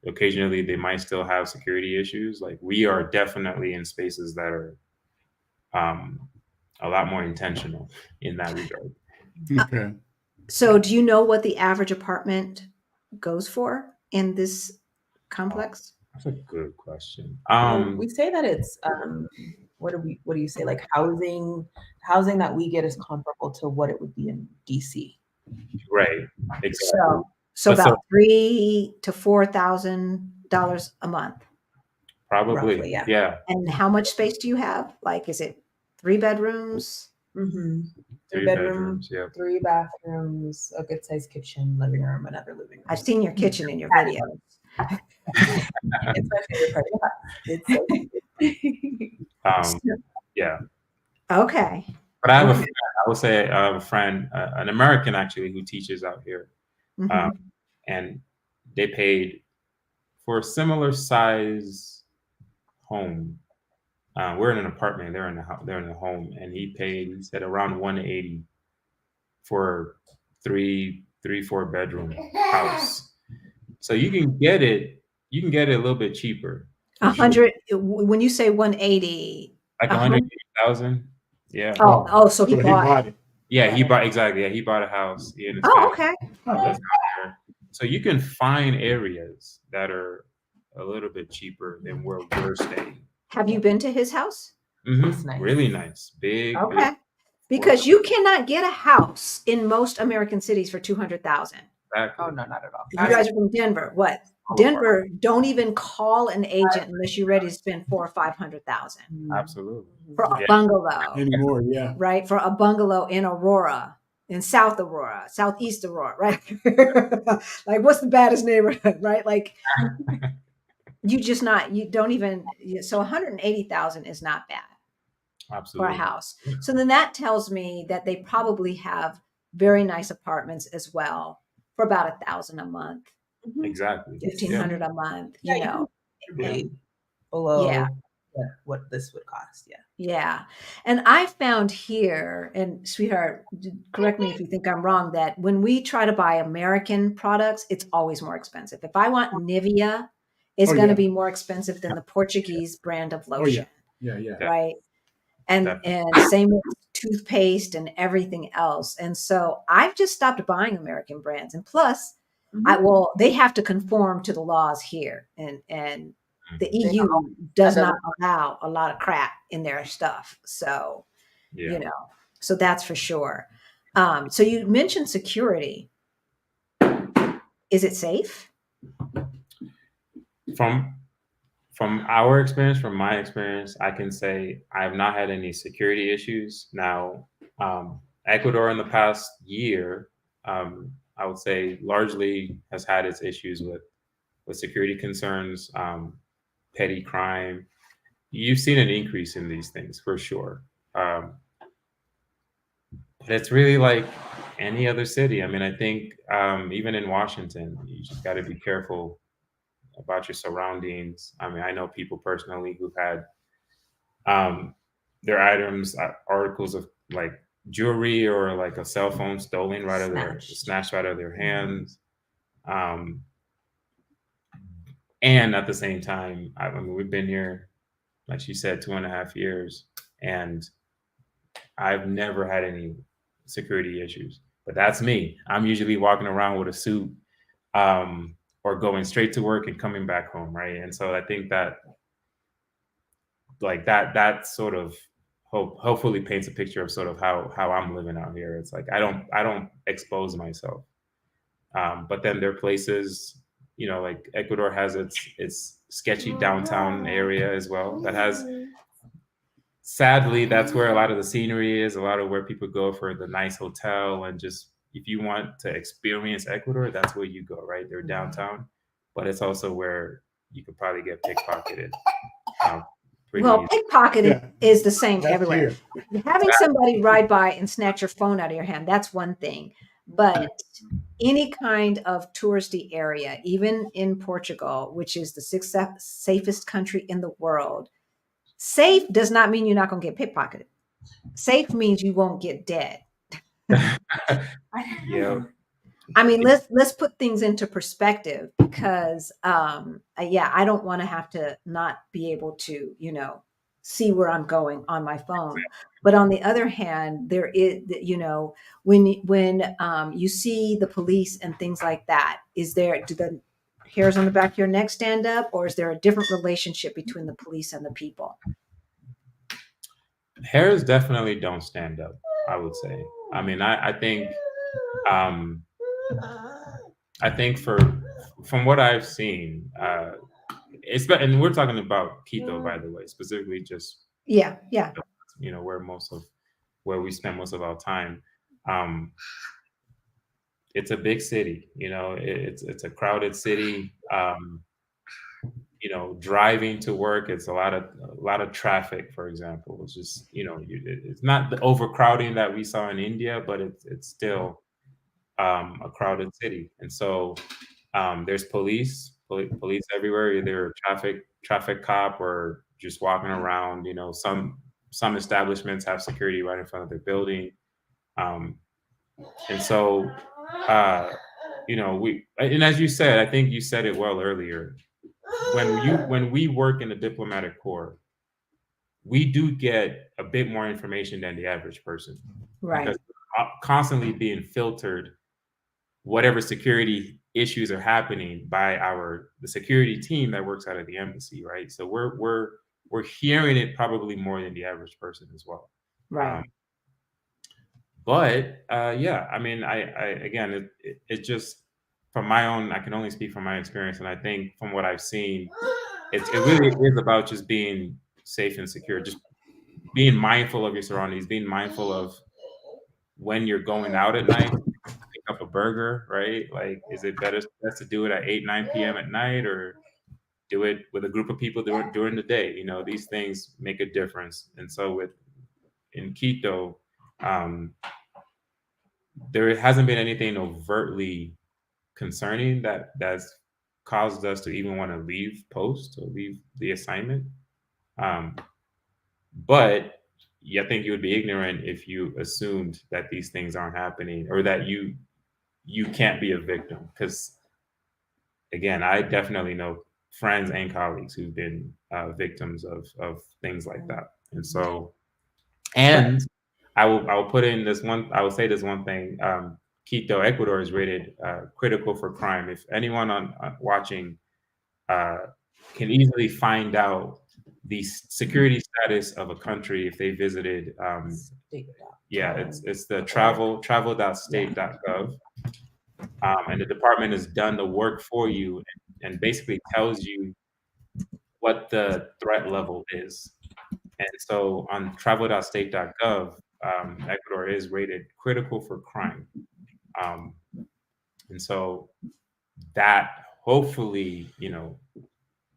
occasionally they might still have security issues, like we are definitely in spaces that are a lot more intentional in that regard. Okay. So do you know what the average apartment goes for in this complex? That's a good question. We say that it's what do you say, like housing that we get is comparable to what it would be in DC. Right, exactly. So But about $3,000 to $4,000 a month. probably, Roughly, yeah. yeah. And how much space do you have? Like, is it 3 bedrooms? Mm-hmm. Three bedrooms. Yeah. 3 bathrooms, a good sized kitchen, living room, another living room. I've seen your kitchen in your video. It's my favorite part of the house. It's so Yeah. Okay. But I have a friend, I would say I have a friend, an American actually, who teaches out here. Mhm. And they paid for a similar size home. We're in an apartment, they're in a home, and he said around 180 for 4 bedroom house. So you can get it a little bit cheaper. for sure. 100. When you say 180, Like 180,000. Yeah. So he So he bought. bought it. Yeah, he bought exactly. Yeah, he bought a house. He and his Oh, family. okay. That's out there. So you can find areas that are a little bit cheaper than where we're staying. Have you been to his house? It's nice. Really nice, big. Okay. Big. Because you cannot get a house in most American cities for 200,000. Exactly. Oh no, not at all. You guys are from Denver. What? Denver, don't even call an agent unless you're ready to spend 400,000 or 500,000 Absolutely. for a Yeah. bungalow, Anymore, yeah. right? For a bungalow in Aurora, in South Aurora, Southeast Aurora, right? Like, what's the baddest neighborhood, right? Like, you don't even. So 180,000 is not bad for Absolutely. a house. So then that tells me that they probably have very nice apartments as well for about 1,000 a month. Exactly. 1,500 a month, Yeah, you know. Way below Yeah. what this would cost. Yeah. Yeah. And I found here, and sweetheart, correct me if you think I'm wrong, that when we try to buy American products, it's always more expensive. If I want Nivea, it's Oh, going to yeah. be more expensive than the Portuguese brand of Oh, lotion. yeah. Right. And Definitely. same with toothpaste and everything else. And so I've just stopped buying American brands. And plus, they have to conform to the laws here. And the EU does not allow a lot of crap in their stuff. So, Yeah. So that's for sure. So you mentioned security. Is it safe? From our experience, from my experience, I can say I have not had any security issues. Now, Ecuador in the past year, I would say largely has had its issues with security concerns, petty crime. You've seen an increase in these things for sure. But it's really like any other city. I mean, I think even in Washington, you just got to be careful about your surroundings. I mean, I know people personally who've had their items, articles of like jewelry or like a cell phone stolen snatched right out of their hands. And at the same time, I mean, we've been here, like she said, 2.5 years, and I've never had any security issues. But that's me. I'm usually walking around with a suit, or going straight to work and coming back home, right? And so I think that, like that sort of hopefully paints a picture of sort of how I'm living out here. It's like I don't expose myself. But then there are places, like Ecuador has its sketchy downtown area as well. Sadly, that's where a lot of the scenery is, a lot of where people go for the nice hotel, and just if you want to experience Ecuador, that's where you go, right? They're downtown, but it's also where you could probably get pickpocketed. Well, pickpocketing is the same everywhere. Here. Having somebody ride by and snatch your phone out of your hand, that's one thing. But any kind of touristy area, even in Portugal, which is the sixth safest country in the world, safe does not mean you're not going to get pickpocketed. Safe means you won't get dead. Yeah. I mean, let's put things into perspective, because I don't want to have to not be able to, see where I'm going on my phone. But on the other hand, there is, when you see the police and things like that, do the hairs on the back of your neck stand up, or is there a different relationship between the police and the people? Hairs definitely don't stand up, I would say. I mean, I think from what I've seen, and we're talking about Quito, by the way, specifically, just yeah, where most of where we spend most of our time. It's a big city, it's a crowded city. Driving to work, it's a lot of traffic, for example. It's just, it's not the overcrowding that we saw in India, but it's still a crowded city. And so there's police everywhere, either traffic cop or just walking around. Some establishments have security right in front of their building. And so, and as you said, I think you said it well earlier, when we work in the diplomatic corps, we do get a bit more information than the average person. Right. Because we're constantly being filtered, whatever security issues are happening by the security team that works out of the embassy, right? So we're hearing it probably more than the average person as well. Right. But yeah, I mean, I again, it just, from my own, I can only speak from my experience, and I think from what I've seen, it really is about just being safe and secure, just being mindful of your surroundings, being mindful of when you're going out at night, pick up a burger, right? Like, is it best to do it at 8-9 p.m. at night, or do it with a group of people during the day? These things make a difference. And so in Quito, there hasn't been anything overtly concerning that's caused us to even want to leave post or leave the assignment. But I think you would be ignorant if you assumed that these things aren't happening, or that you can't be a victim. Because again, I definitely know friends and colleagues who've been victims of things like that. And so, and I will put in this one. I will say this one thing. Quito, Ecuador is rated critical for crime. If anyone watching can easily find out the security status of a country if they visited, it's the travel.state.gov, and the department has done the work for you and basically tells you what the threat level is. And so on travel.state.gov, Ecuador is rated critical for crime. And so that hopefully,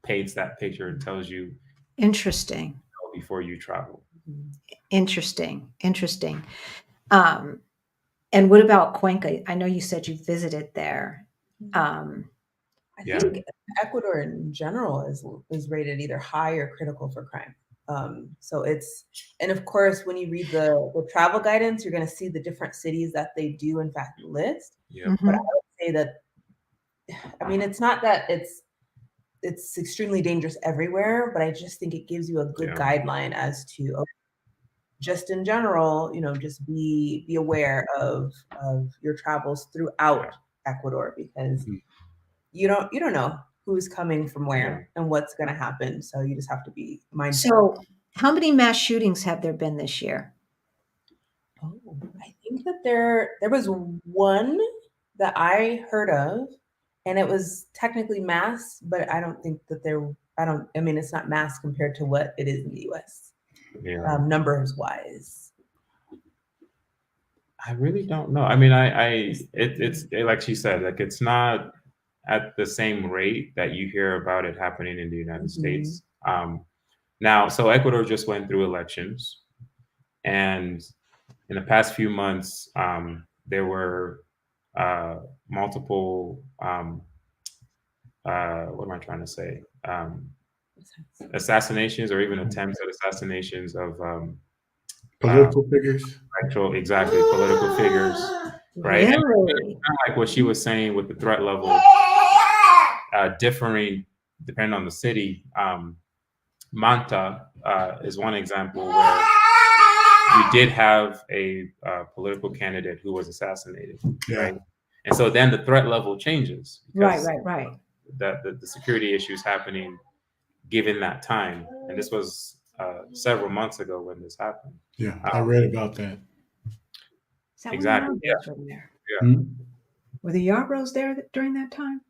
paints that picture and tells you. Interesting. Before you travel. Interesting. And what about Cuenca? I know you said you visited there. I think Ecuador in general is rated either high or critical for crime. So and of course, when you read the travel guidance, you're going to see the different cities that they do in fact list. Yeah. Mm-hmm. But I would say that, I mean, it's not that it's extremely dangerous everywhere, but I just think it gives you a good guideline as to, just in general, just be aware of your travels throughout Ecuador, because you don't know who's coming from where and what's going to happen. So you just have to be mindful. So how many mass shootings have there been this year? Oh, I think that there was one that I heard of, and it was technically mass, but I don't think that it's not mass compared to what it is in the US, numbers wise. I really don't know. I mean, it's like she said, like, it's not at the same rate that you hear about it happening in the United States. Now, so Ecuador just went through elections, and in the past few months, there were multiple, what am I trying to say? Assassinations, or even attempts at assassinations of political figures. Exactly, political figures, right? Really? And kind of like what she was saying with the threat level differing depending on the city. Manta is one example where we did have a political candidate who was assassinated, right? And so then the threat level changes. Right. The security issues happening given that time. And this was several months ago when this happened. Yeah, I read about that. Is that exactly. Were the Yarbrough there during that time?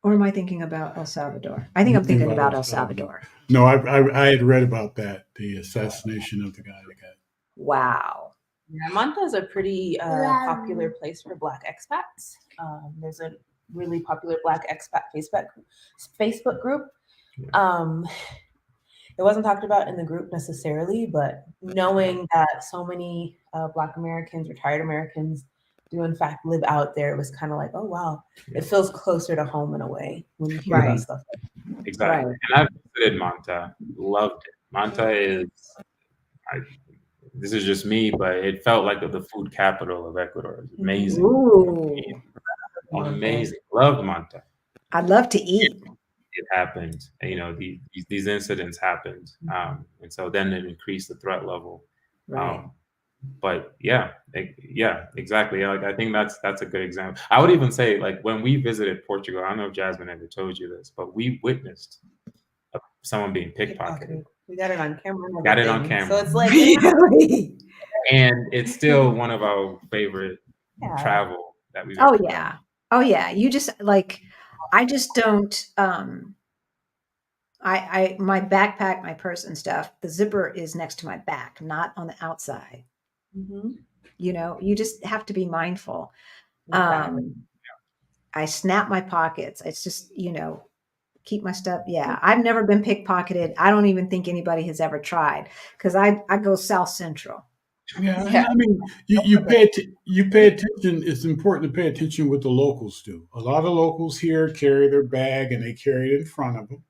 Or am I thinking about El Salvador? I think I'm thinking about El Salvador. No, I had read about that, the assassination of the guy that got. Wow. Yeah, Manta is a pretty popular place for Black expats. There's a really popular Black expat Facebook group. Um, it wasn't talked about in the group necessarily, but knowing that so many Black Americans, retired Americans, do in fact live out there, it was kind of like, oh wow, it feels closer to home in a way when you hear about stuff. Exactly. Right. And I've visited Manta, loved it. Manta is, this is just me, but it felt like the food capital of Ecuador. It was amazing. Ooh, Amazing. Loved Manta. I'd love to eat. It happened. You know, these incidents happened. And so then it increased the threat level. Right. But yeah, exactly. Like, I think that's a good example. I would even say, like, when we visited Portugal, I don't know if Jasmine ever told you this, but we witnessed someone being pickpocketed. We got it on camera. Got it on camera. So it's like, Really? And it's still one of our favorite travel that we've Oh ever yeah. done. Oh yeah. You just like, I just don't, my backpack, my purse and stuff, the zipper is next to my back, not on the outside. You know, you just have to be mindful. I snap my pockets. It's just, you know, keep my stuff. Yeah. I've never been pickpocketed. I don't even think anybody has ever tried because I go South Central. Yeah, and I mean, you pay attention. It's important to pay attention what the locals do. A lot of locals here carry their bag and they carry it in front of them.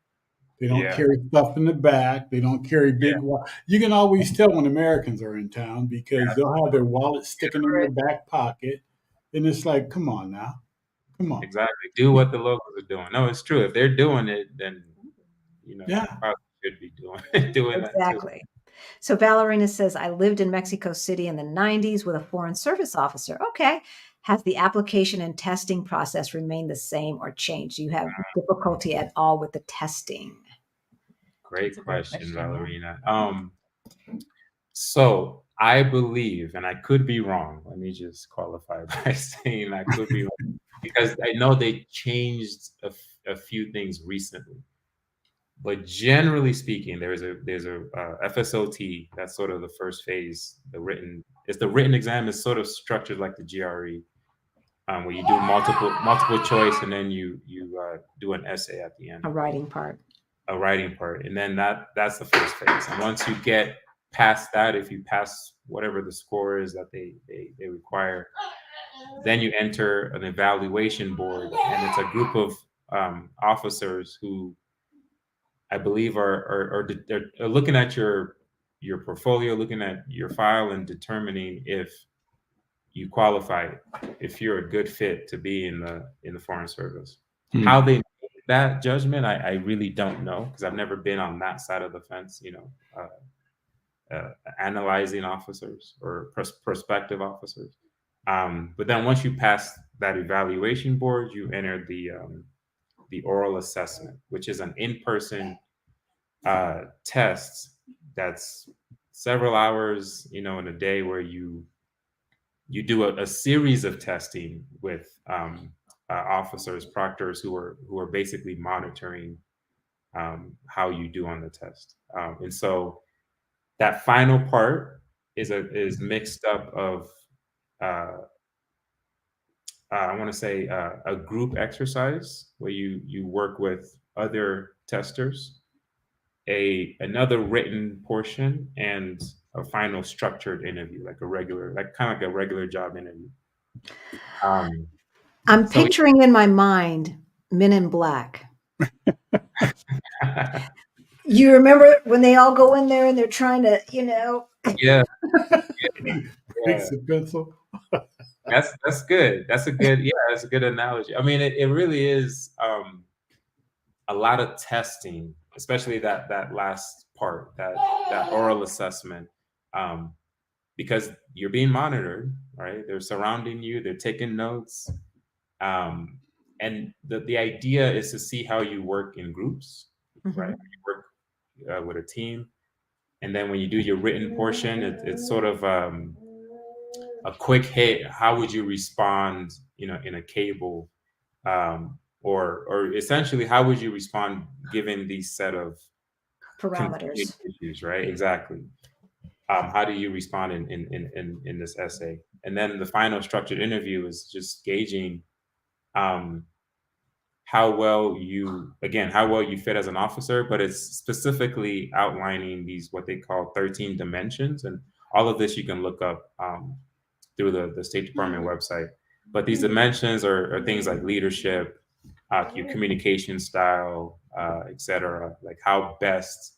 They don't carry stuff in the back. They don't carry big. You can always tell when Americans are in town because they'll have their wallet sticking in their back pocket, and it's like, come on now, come on. Exactly. Do what the locals are doing. No, it's true. If they're doing it, then you know, you probably should be doing that too. Exactly. So Valerina says, I lived in Mexico City in the 90s with a foreign service officer. Okay. Has the application and testing process remained the same or changed? Do you have difficulty at all with the testing? Great question, Valerina. So I believe, and I could be wrong. Let me just qualify by saying I could be wrong because I know they changed a few things recently. But generally speaking, there's a FSOT. That's sort of the first phase. The written exam is sort of structured like the GRE, where you do multiple choice and then you do an essay at the end. A writing part, and then that's the first phase. And once you get past that, if you pass whatever the score is that they require, then you enter an evaluation board, and it's a group of officers who I believe are looking at your portfolio, looking at your file, and determining if you qualify, if you're a good fit to be in the Foreign Service. How they make that judgment, I really don't know because I've never been on that side of the fence. You know, analyzing officers or prospective officers. But then once you pass that evaluation board, you enter the oral assessment, which is an in-person test that's several hours, you know, in a day where you do a series of testing with officers, proctors who are basically monitoring how you do on the test. And so that final part is mixed up of I want to say a group exercise where you work with other testers, another written portion, and a final structured interview, like kind of like a regular job interview. I'm picturing in my mind Men in Black. You remember when they all go in there and they're trying to, you know? Yeah. Fix the pencil. That's good. That's a good analogy. I mean, it really is a lot of testing, especially that last part, that oral assessment, because you're being monitored, right? They're surrounding you, they're taking notes, and the idea is to see how you work in groups, right? You work with a team, and then when you do your written portion, it's sort of a quick hit. How would you respond, you know, in a cable, or essentially how would you respond given these set of parameters issues, right? Exactly. How do you respond in this essay? And then the final structured interview is just gauging um, how well you fit as an officer, but it's specifically outlining these what they call 13 dimensions, and all of this you can look up through the State Department website. But these dimensions are things like leadership, your communication style, etc. Like how best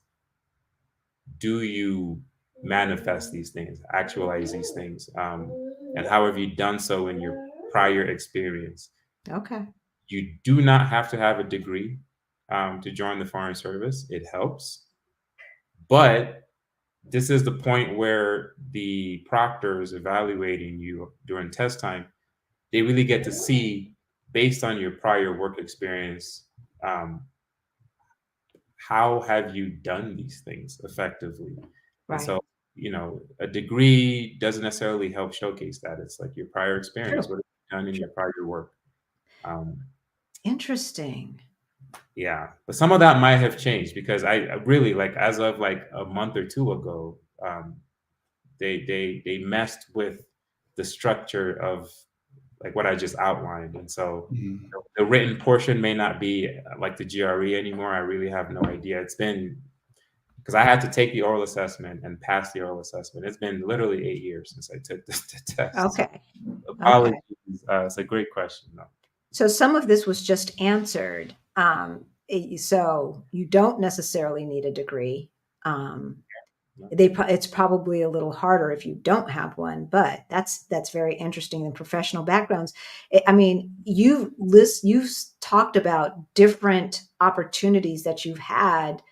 do you manifest these things, actualize these things, and how have you done so in your prior experience? Okay. You do not have to have a degree to join the Foreign Service. It helps. But this is the point where the proctors evaluating you during test time, they really get to see, based on your prior work experience, how have you done these things effectively? And Right. so, a degree doesn't necessarily help showcase that. It's like your prior experience, True. what have you done in your prior work. Interesting. Yeah, but some of that might have changed because I really, like, as of like a month or two ago, they messed with the structure of like what I just outlined, and so the written portion may not be like the GRE anymore. I really have no idea. It's been because I had to take the oral assessment and pass the oral assessment. It's been literally 8 years since I took the test. Okay. Apologies. It's a great question, though. So some of this was just answered. So you don't necessarily need a degree. It's probably a little harder if you don't have one, but that's very interesting. And professional backgrounds. I mean, you've talked about different opportunities that you've had,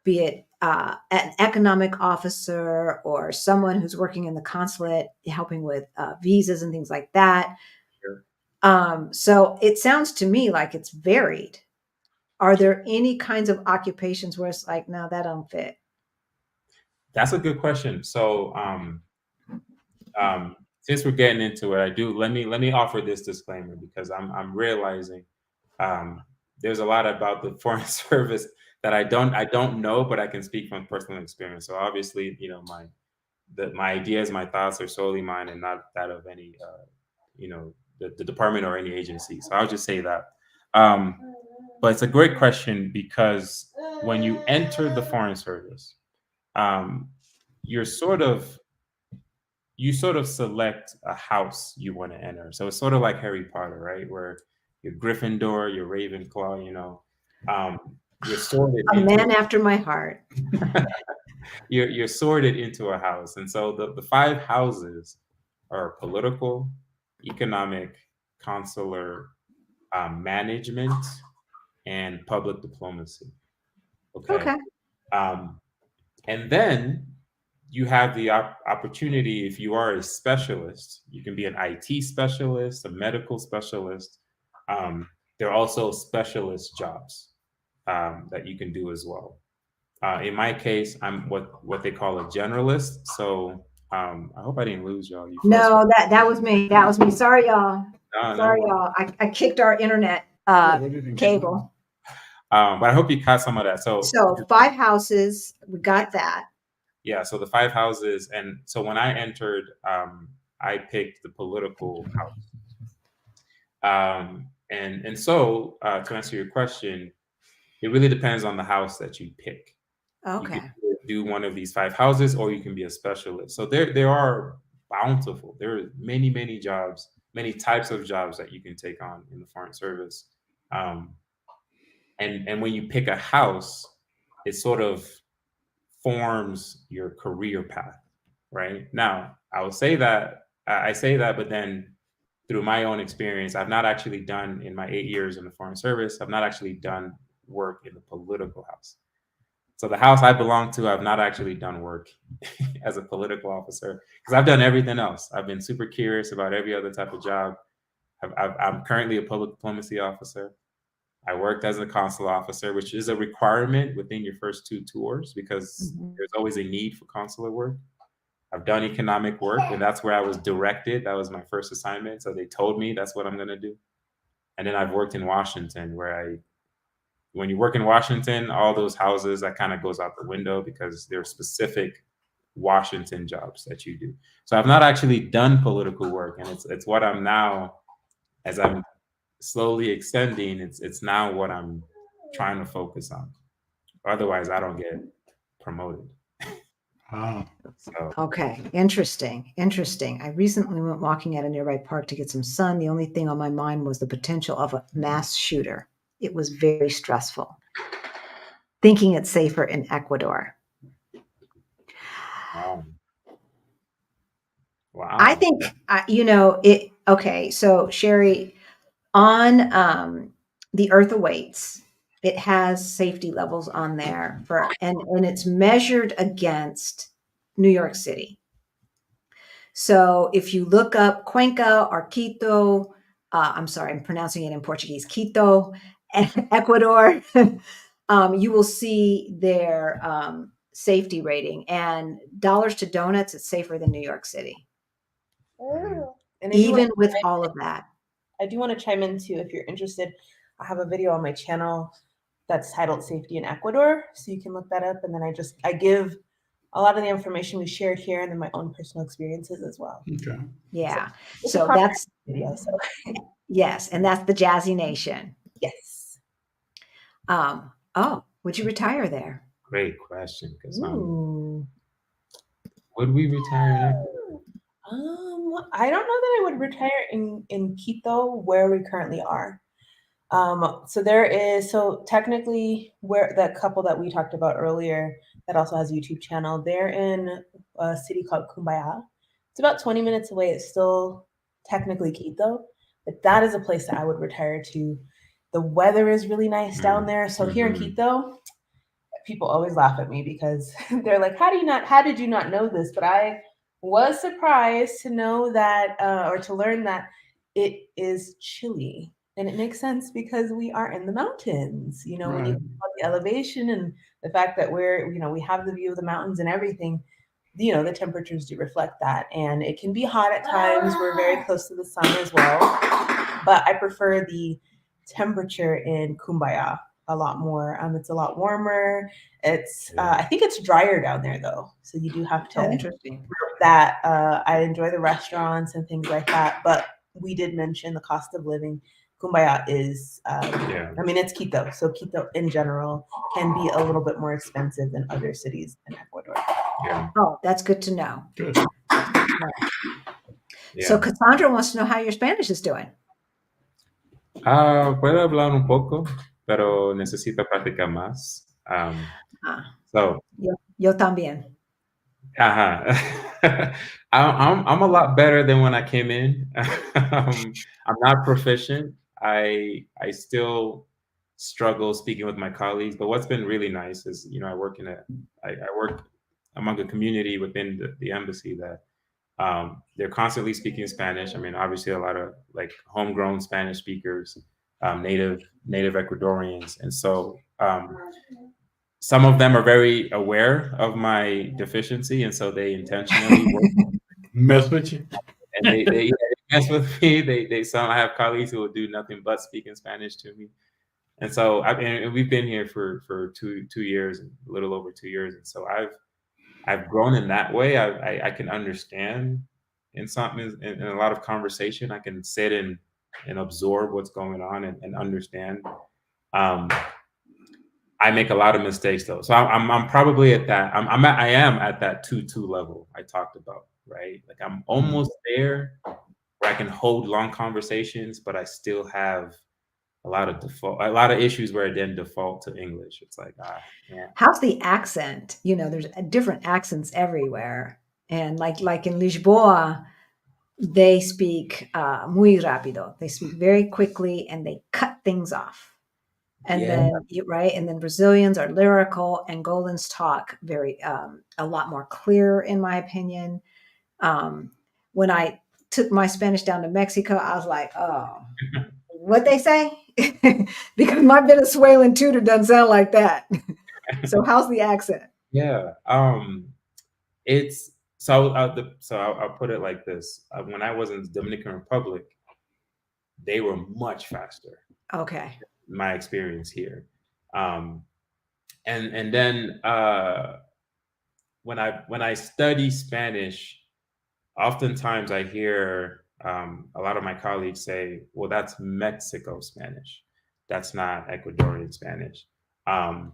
be it an economic officer or someone who's working in the consulate, helping with visas and things like that. So it sounds to me like it's varied. Are there any kinds of occupations where it's like, no, that don't fit? That's a good question. So, since we're getting into it, let me offer this disclaimer because I'm realizing there's a lot about the Foreign Service that I don't know, but I can speak from personal experience. So obviously, my ideas, my thoughts are solely mine and not that of any, the department or any agency. So I'll just say that. But it's a great question because when you enter the Foreign Service, you sort of select a house you want to enter. So it's sort of like Harry Potter, right? Where you're Gryffindor, you're Ravenclaw, you're sorted. A man after my heart. You're sorted into a house. And so the five houses are political, economic, consular, management, and public diplomacy. Okay. And then you have the opportunity, if you are a specialist, you can be an IT specialist, a medical specialist. There are also specialist jobs that you can do as well. In my case, I'm what they call a generalist. So I hope I didn't lose y'all. No, that was me. That was me. Sorry, y'all. Sorry, no. y'all. I kicked our internet cable. But I hope you caught some of that. So 5 houses, we got that. Yeah, so the 5 houses, and so when I entered, I picked the political house. And so to answer your question, it really depends on the house that you pick. Okay. You can do one of these 5 houses, or you can be a specialist. So there are bountiful. There are many jobs, many types of jobs that you can take on in the Foreign Service. And when you pick a house, it sort of forms your career path, right? Now, I say that, but then through my own experience, I've not actually done, in my 8 years in the Foreign Service, I've not actually done work in the political house. So the house I belong to, I've not actually done work as a political officer because I've done everything else. I've been super curious about every other type of job. I'm currently a public diplomacy officer. I worked as a consular officer, which is a requirement within your first 2 tours because there's always a need for consular work. I've done economic work, and that's where I was directed. That was my first assignment. So they told me that's what I'm going to do. And then I've worked in Washington, where when you work in Washington, all those houses, that kind of goes out the window because they're specific Washington jobs that you do. So I've not actually done political work, and it's what I'm now, as I'm slowly extending, it's now what I'm trying to focus on. Otherwise, I don't get promoted. Wow. So Okay, interesting. I recently went walking at a nearby park to get some sun. The only thing on my mind was the potential of a mass shooter. It was very stressful. Thinking it's safer in Ecuador. wow. I think, it. Okay, so Sherry, on the Earth Awaits, it has safety levels on there and it's measured against New York City. So if you look up Cuenca or Quito, I'm sorry, I'm pronouncing it in Portuguese, Quito, Ecuador, you will see their safety rating. And dollars to donuts, it's safer than New York City. And even with all of that. I do want to chime in too, if you're interested. I have a video on my channel that's titled Safety in Ecuador. So you can look that up. And then I give a lot of the information we shared here and then my own personal experiences as well. Okay. Yeah. So that's video. So yes, and that's the Jazzy Nation. yes. Would you retire there? Great question. Because would we retire in I don't know that I would retire in Quito where we currently are. So technically where that couple that we talked about earlier that also has a YouTube channel, they're in a city called Cumbaya. It's about 20 minutes away. It's still technically Quito, but that is a place that I would retire to. The weather is really nice down there. So here in Quito, people always laugh at me because they're like, how did you not know this? But I was surprised to know that, or to learn that it is chilly. And it makes sense because we are in the mountains, when you think about the elevation and the fact that we have the view of the mountains and everything, the temperatures do reflect that. And it can be hot at times. We're very close to the sun as well. But I prefer the temperature in Cumbaya a lot more. It's a lot warmer. It's I think it's drier down there though, so you do have to. Interesting. That I enjoy the restaurants and things like that, but we did mention the cost of living. Cumbaya is, it's Quito, so Quito in general can be a little bit more expensive than other cities in Ecuador. Yeah. Oh, that's good to know. Good. Yeah. So Cassandra wants to know how your Spanish is doing. Puedo hablar un poco, pero necesito practicar más. Yo también. I'm a lot better than when I came in. I'm not proficient. I still struggle speaking with my colleagues, but what's been really nice is, I work among a community within the embassy that they're constantly speaking Spanish. I mean, obviously a lot of like homegrown Spanish speakers, native Ecuadorians. And so some of them are very aware of my deficiency. And so they intentionally mess with you. And they mess with me. I have colleagues who will do nothing but speak in Spanish to me. And so we've been here for 2 years, a little over 2 years. And so I've grown in that way. I can understand in a lot of conversation. I can sit and absorb what's going on and understand. I make a lot of mistakes though, so I'm probably at that. I am at that 2-2 level I talked about, right? Like I'm almost there where I can hold long conversations, but I still have a lot of issues where I then default to English. It's like, yeah. How's the accent? There's different accents everywhere. And like in Lisboa, they speak muy rápido. They speak very quickly and they cut things off. And then Brazilians are lyrical, Angolans talk very a lot more clear, in my opinion. When I took my Spanish down to Mexico, I was like, oh, what they say? Because my Venezuelan tutor doesn't sound like that. So how's the accent? Yeah. It's I'll put it like this. When I was in the Dominican Republic, they were much faster. Okay. My experience here. And then when I study Spanish, oftentimes I hear a lot of my colleagues say, "Well, that's Mexico Spanish. That's not Ecuadorian Spanish." Um,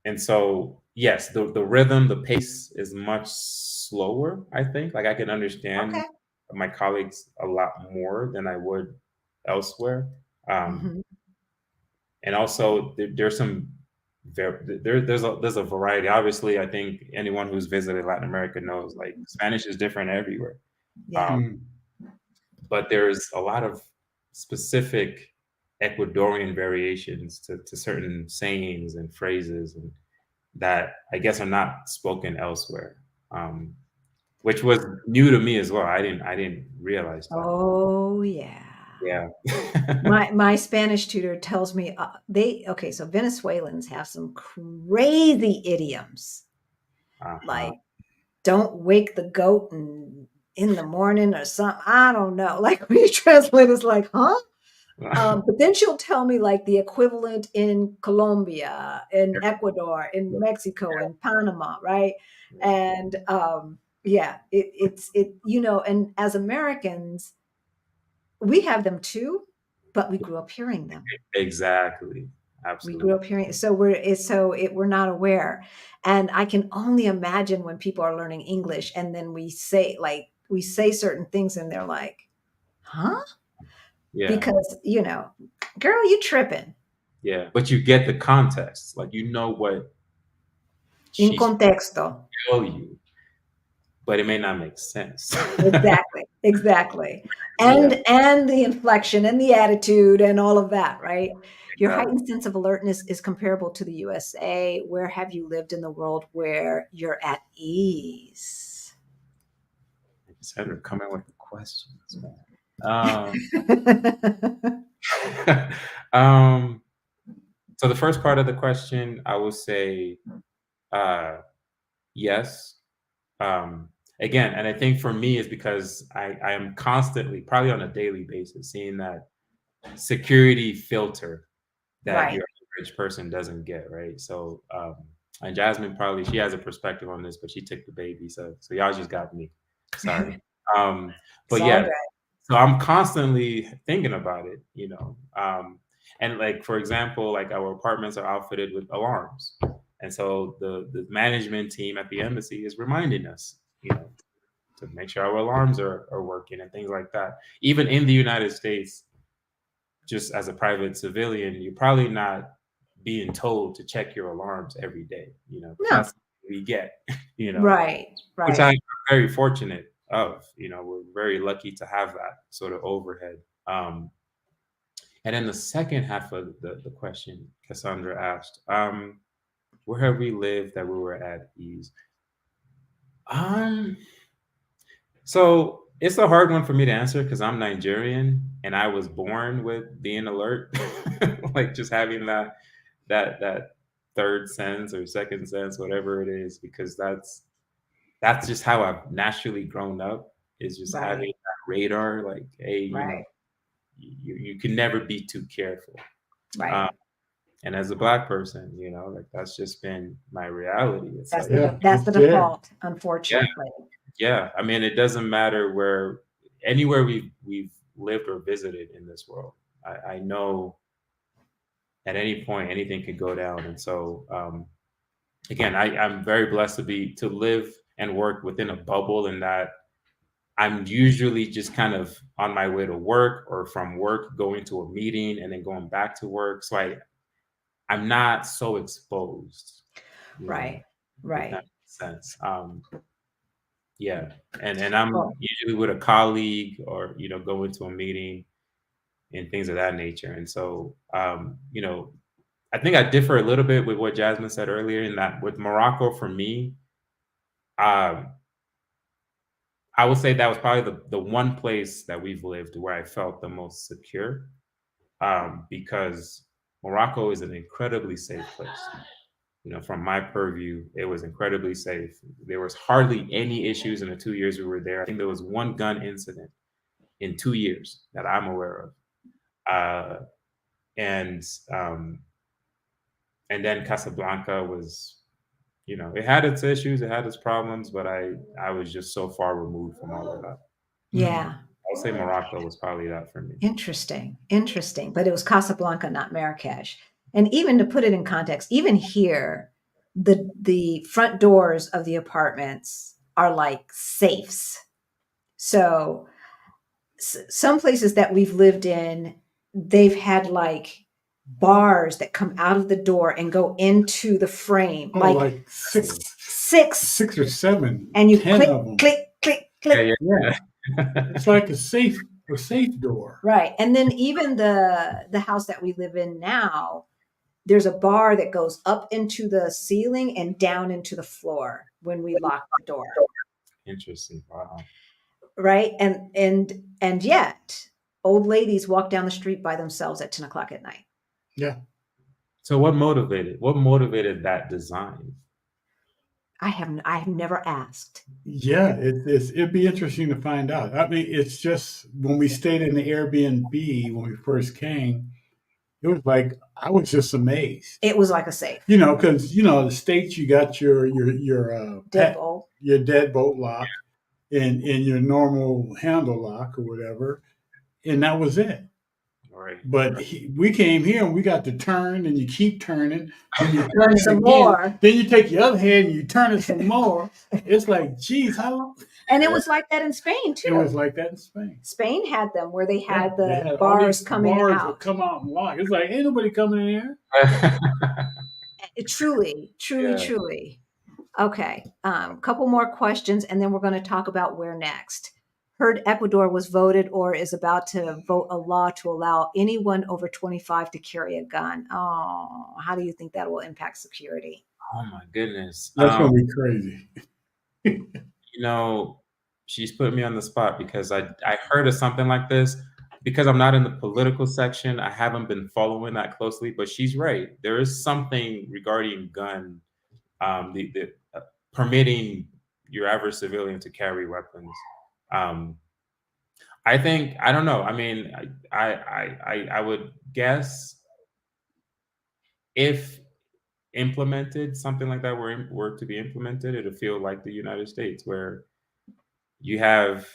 and so, yes, the rhythm, the pace is much slower. I think, like I can understand Okay. my colleagues a lot more than I would elsewhere. Um, Hmm. and also, there's some there's a variety. Obviously, I think anyone who's visited Latin America knows like Spanish is different everywhere. Yeah. Um, Mm. but there's a lot of specific Ecuadorian variations to certain sayings and phrases, and that I guess are not spoken elsewhere, which was new to me as well. I didn't realize that. Oh yeah. Yeah. My Spanish tutor tells me okay, so Venezuelans have some crazy idioms, Uh-huh. like don't wake the goat in the morning or something. I don't know. Like we translate, it's like, huh? But then she'll tell me like the equivalent in Colombia, in Ecuador, in Mexico, in Panama, right? And yeah, and as Americans, we have them too, but we grew up hearing them. Exactly. We grew Absolutely. up hearing, so we're not aware. And I can only imagine when people are learning English and then we say certain things and they're like, huh? Yeah. Because, girl, you tripping. Yeah. But you get the context. Like you know what In she's contexto. tell you, but it may not make sense. Exactly. Exactly. Yeah. And the inflection and the attitude and all of that, right? Your Exactly. heightened sense of alertness is comparable to the USA. Where have you lived in the world where you're at ease? Sandra coming with the questions, man. Um, so the first part of the question, I will say yes. Again, and I think for me is because I am constantly, probably on a daily basis, seeing that security filter that Right. your average person doesn't get, right? So, and Jasmine probably she has a perspective on this, but she took the baby, so y'all just got me. Sorry. Um, It's but all yeah, good. so I'm constantly thinking about it, and like for example, like our apartments are outfitted with alarms, and so the management team at the embassy is reminding us, to make sure our alarms are working and things like that. Even in the United States, just as a private civilian, you're probably not being told to check your alarms every day, but No. that's what we get, Right. which Right. I'm very fortunate of. We're very lucky to have that sort of overhead. And then the second half of the question Cassandra asked, where have we lived that we were at ease? Um, so it's a hard one for me to answer because I'm Nigerian and I was born with being alert, like just having that third sense or second sense, whatever it is, because that's just how I've naturally grown up. Is just having Right. that radar, like, hey, Right. you can never be too careful. Right. Um, and as a black person, like that's just been my reality. It's That's like, the Yeah, that's the it's fair. default, yeah, unfortunately. yeah. I mean, it doesn't matter anywhere we've lived or visited in this world. I know at any point anything could go down, and so again, I'm very blessed to live and work within a bubble, and that I'm usually just kind of on my way to work or from work going to a meeting and then going back to work. So I'm not so exposed, Right. if that Right. makes sense. Yeah. And I'm Well, usually with a colleague or, going to a meeting and things of that nature. And so, I think I differ a little bit with what Jasmine said earlier in that with Morocco, for me, um, I would say that was probably the one place that we've lived where I felt the most secure, because Morocco is an incredibly safe place. From my purview, it was incredibly safe. There was hardly any issues in the 2 years we were there. I think there was one gun incident in 2 years that I'm aware of. Uh, and um, and then Casablanca was you know, it had its issues, it had its problems, but I was just so far removed from all of that. Yeah. I'll say Morocco was probably that for me. Interesting. Interesting. But it was Casablanca, not Marrakesh. And even to put it in context, even here, the front doors of the apartments are like safes. So some places that we've lived in, they've had like bars that come out of the door and go into the frame, Oh, like six or seven, and you 10 click, of them. click, click, click. Yeah. It's like a safe door. Right. And then even the house that we live in now, there's a bar that goes up into the ceiling and down into the floor when we lock the door. Interesting. Wow. Right. And yet old ladies walk down the street by themselves at 10 o'clock at night. Yeah. So what motivated that design? I have never asked. Yeah, it'd be interesting to find out. I mean, it's just when we stayed in the Airbnb when we first came, it was like I was just amazed. It was like a safe. You know, because the States you got your Deadbolt. your deadbolt lock and your normal handle lock or whatever, and that was it. Right. But we came here and we got to turn, and you keep turning, and you turn it Some again. more. Then you take your other hand and you turn it some more. It's like, geez, how long? And it was like that in Spain too. It was like that in Spain. Spain had them where they had They the had all bars these coming bars out. would come out and lock. It's like, ain't nobody coming in here. Truly. Okay. Couple more questions, and then we're going to talk about where next. Heard Ecuador was voted or is about to vote a law to allow anyone over 25 to carry a gun. Oh, how do you think that will impact security? Oh my goodness. That's gonna be crazy. You know, she's put me on the spot because I heard of something like this. Because I'm not in the political section, I haven't been following that closely. But she's right. There is something regarding gun, the permitting your average civilian to carry weapons. I think I don't know. I mean, I would guess if implemented, something like that were to be implemented, it'll feel like the United States, where you have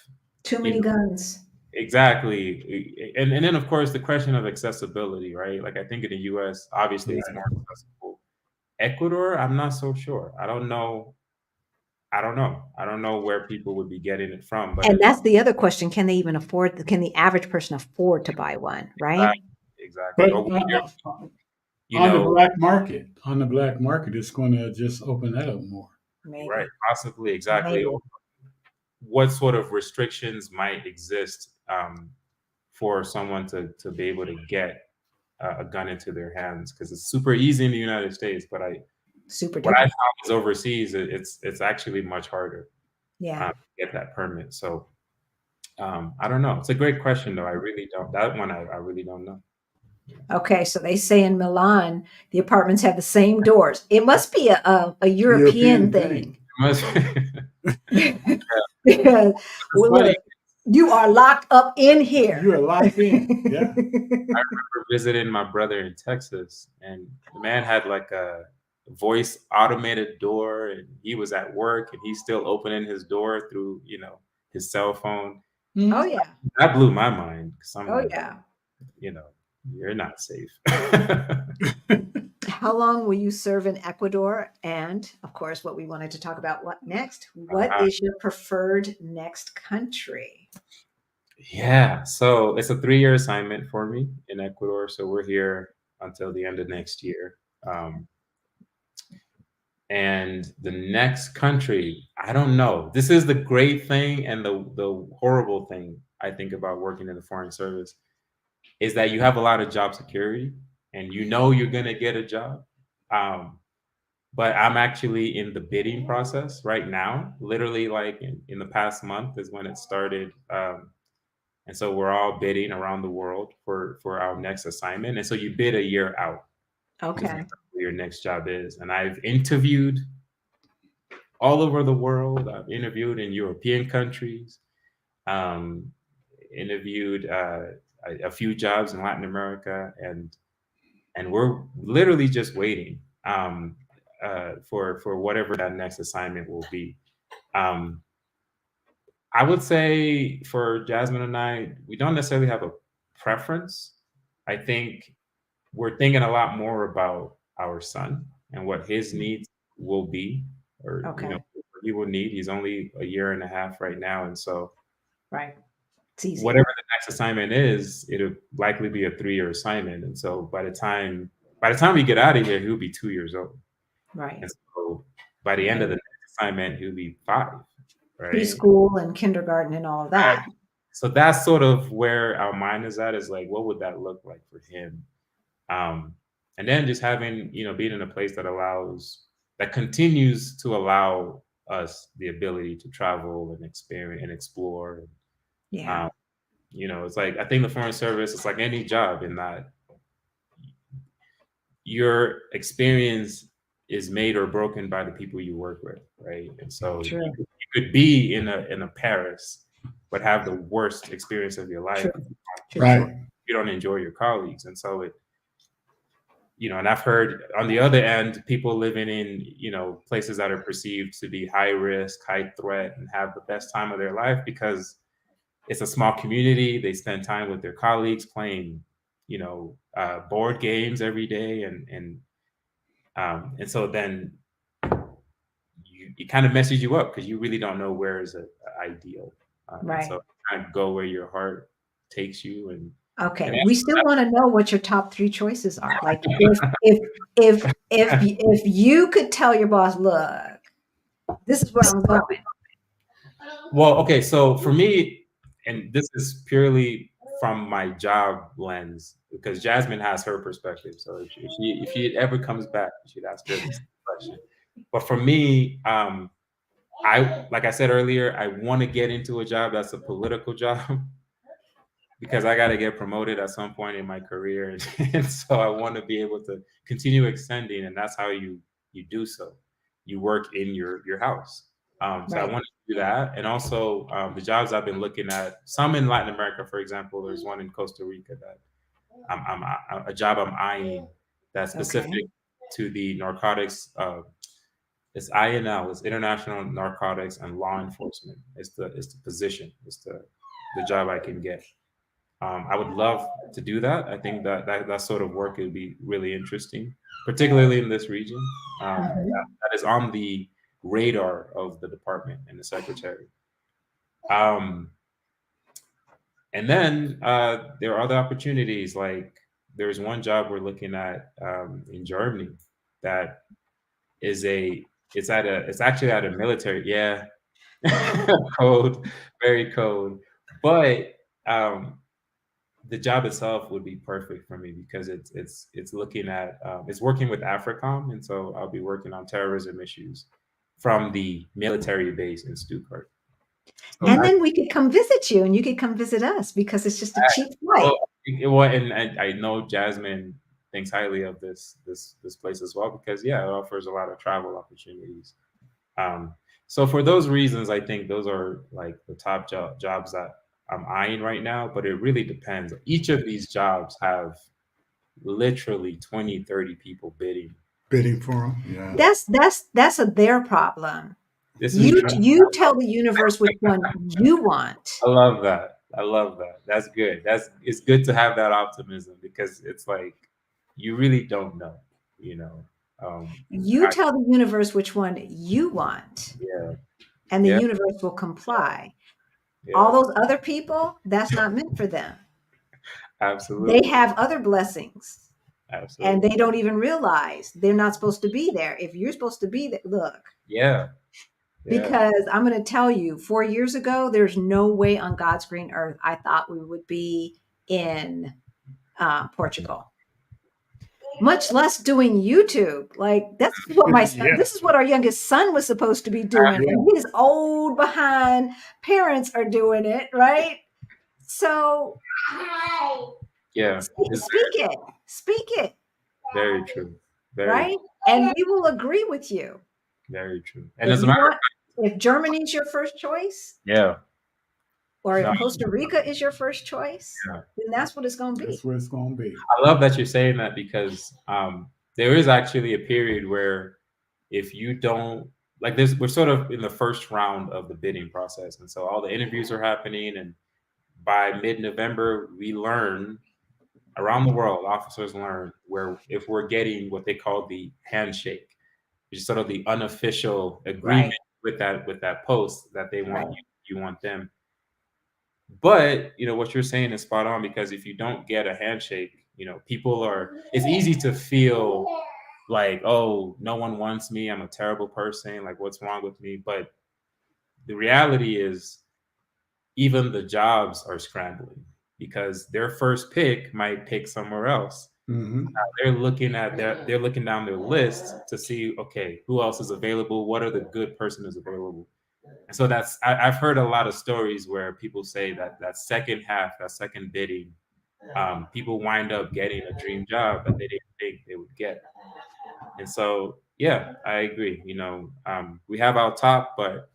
Too many guns. Exactly. And then of course the question of accessibility, right? Like I think in the US, obviously it's more accessible. Ecuador, I'm not so sure. I don't know where people would be getting it from. But And that's the other question. Can the average person afford to buy one, right? Exactly. But On the black market, it's going to just open that up more. Maybe. Right. Possibly. Exactly. Maybe. What sort of restrictions might exist for someone to be able to get a gun into their hands? Because it's super easy in the United States, but what I found is overseas, it's actually much harder. Yeah. To get that permit. So I don't know. It's a great question, though. I really don't. That one, I really don't know. Okay, so they say in Milan the apartments have the same doors. It must be a European thing. Because look, you are locked up in here. You are locked in. Yeah. I remember visiting my brother in Texas, and the man had like a voice automated door, and he was at work, and he's still opening his door through his cell phone. Oh yeah, that blew my mind. Yeah. You're not safe. How long will you serve in Ecuador? And of course, what we wanted to talk about, what next? What is your preferred next country? Yeah, so it's a 3-year assignment for me in Ecuador. So we're here until the end of next year. And the next country, I don't know. This is the great thing and the horrible thing I think about working in the foreign service is that you have a lot of job security and you're going to get a job. But I'm actually in the bidding process right now. Literally, like in the past month is when it started. And so we're all bidding around the world for our next assignment. And so you bid a year out. Okay. Where your next job is. And I've interviewed all over the world. I've interviewed in European countries, interviewed a few jobs in Latin America, and we're literally just waiting. for whatever that next assignment will be. I would say for Jasmine and I, we don't necessarily have a preference. I think we're thinking a lot more about our son and what his needs will be, or Okay. what he will need. He's only a year and a half right now, and so Right. It's easy. whatever the next assignment is, it'll likely be a 3-year assignment. And so by the time we get out of here, he'll be 2 years old. Right. And so by the end of the next assignment, he'll be 5. Right. Preschool and kindergarten and all of that. So that's sort of where our mind is at, is like, what would that look like for him? And then just having, being in a place that continues to allow us the ability to travel and experience and explore. Yeah. It's like, I think the Foreign Service, it's like any job in that your experience is made or broken by the people you work with, right? And so True. you could be in a Paris, but have the worst experience of your life. True. Right. You don't enjoy your colleagues. And so and I've heard on the other end, people living in, places that are perceived to be high risk, high threat, and have the best time of their life because it's a small community. They spend time with their colleagues playing, board games every day. And so then it kind of messes you up because you really don't know where is ideal. Right. So kind of go where your heart takes you. Okay, we still want to know what your top 3 choices are. Like if you could tell your boss, look, this is where I'm going. Well, okay, so for me, and this is purely from my job lens, because Jasmine has her perspective. So if she ever comes back, she'd ask her this question. But for me, like I said earlier, I want to get into a job that's a political job. Because I got to get promoted at some point in my career. And so I want to be able to continue extending. And that's how you do so. You work in your house. So I want to do that. And also the jobs I've been looking at, some in Latin America, for example, there's one in Costa Rica that I'm a job I'm eyeing that's specific to the narcotics. It's INL, it's International Narcotics and Law Enforcement. It's the position. It's the job I can get. I would love to do that. I think that sort of work would be really interesting, particularly in this region. That is on the radar of the department and the secretary. And then there are other opportunities. Like there's one job we're looking at in Germany that is it's actually at a military, cold, very cold, but the job itself would be perfect for me because it's looking at it's working with AFRICOM, and so I'll be working on terrorism issues from the military base in Stuttgart. So and then we could come visit you, and you could come visit us because it's just a cheap flight. And I know Jasmine thinks highly of this place as well because it offers a lot of travel opportunities. So for those reasons, I think those are like the top jobs that I'm eyeing right now, but it really depends. Each of these jobs have literally 20, 30 people bidding for them. Yeah. That's their problem. You tell the universe which one you want. I love that. That's good. It's good to have that optimism because it's like you really don't know, You tell the universe which one you want. Yeah. And the universe will comply. Yeah. All those other people, that's not meant for them. Absolutely. They have other blessings. Absolutely. And they don't even realize they're not supposed to be there. If you're supposed to be there, look. Yeah. Because I'm going to tell you, 4 years ago, there's no way on God's green earth I thought we would be in Portugal. Much less doing YouTube. Like this is what this is what our youngest son was supposed to be doing. And his old behind parents are doing it, right? So speak it. Very true. Right? And we will agree with you. Very true. And if Germany's your first choice, or if Costa Rica is your first choice, then that's what it's going to be. That's what it's going to be. I love that you're saying that because there is actually a period where if you don't like this, we're sort of in the first round of the bidding process, and so all the interviews are happening, and by mid-November, we learn around the world, officers learn where if we're getting what they call the handshake, which is sort of the unofficial agreement with that post that they want you want them. But what you're saying is spot on, because if you don't get a handshake, it's easy to feel like, oh, no one wants me, I'm a terrible person, like what's wrong with me? But the reality is even the jobs are scrambling because their first pick might pick somewhere else. Mm-hmm. They're looking down their list to see, okay, who else is available? What are the good person is available? And so I've heard a lot of stories where people say that second half, that second bidding, people wind up getting a dream job that they didn't think they would get. And so, yeah, I agree. We have our top, but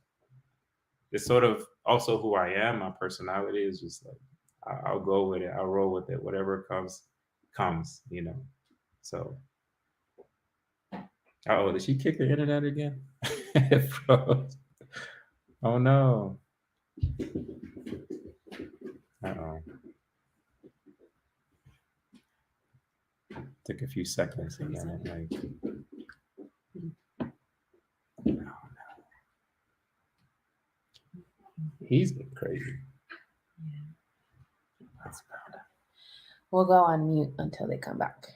it's sort of also who I am. My personality is just like, I'll go with it. I'll roll with it. Whatever comes. So, did she kick the internet again? It froze. Oh no. Uh-oh. Took a few seconds again. Oh, no. He's been crazy. We'll go on mute until they come back.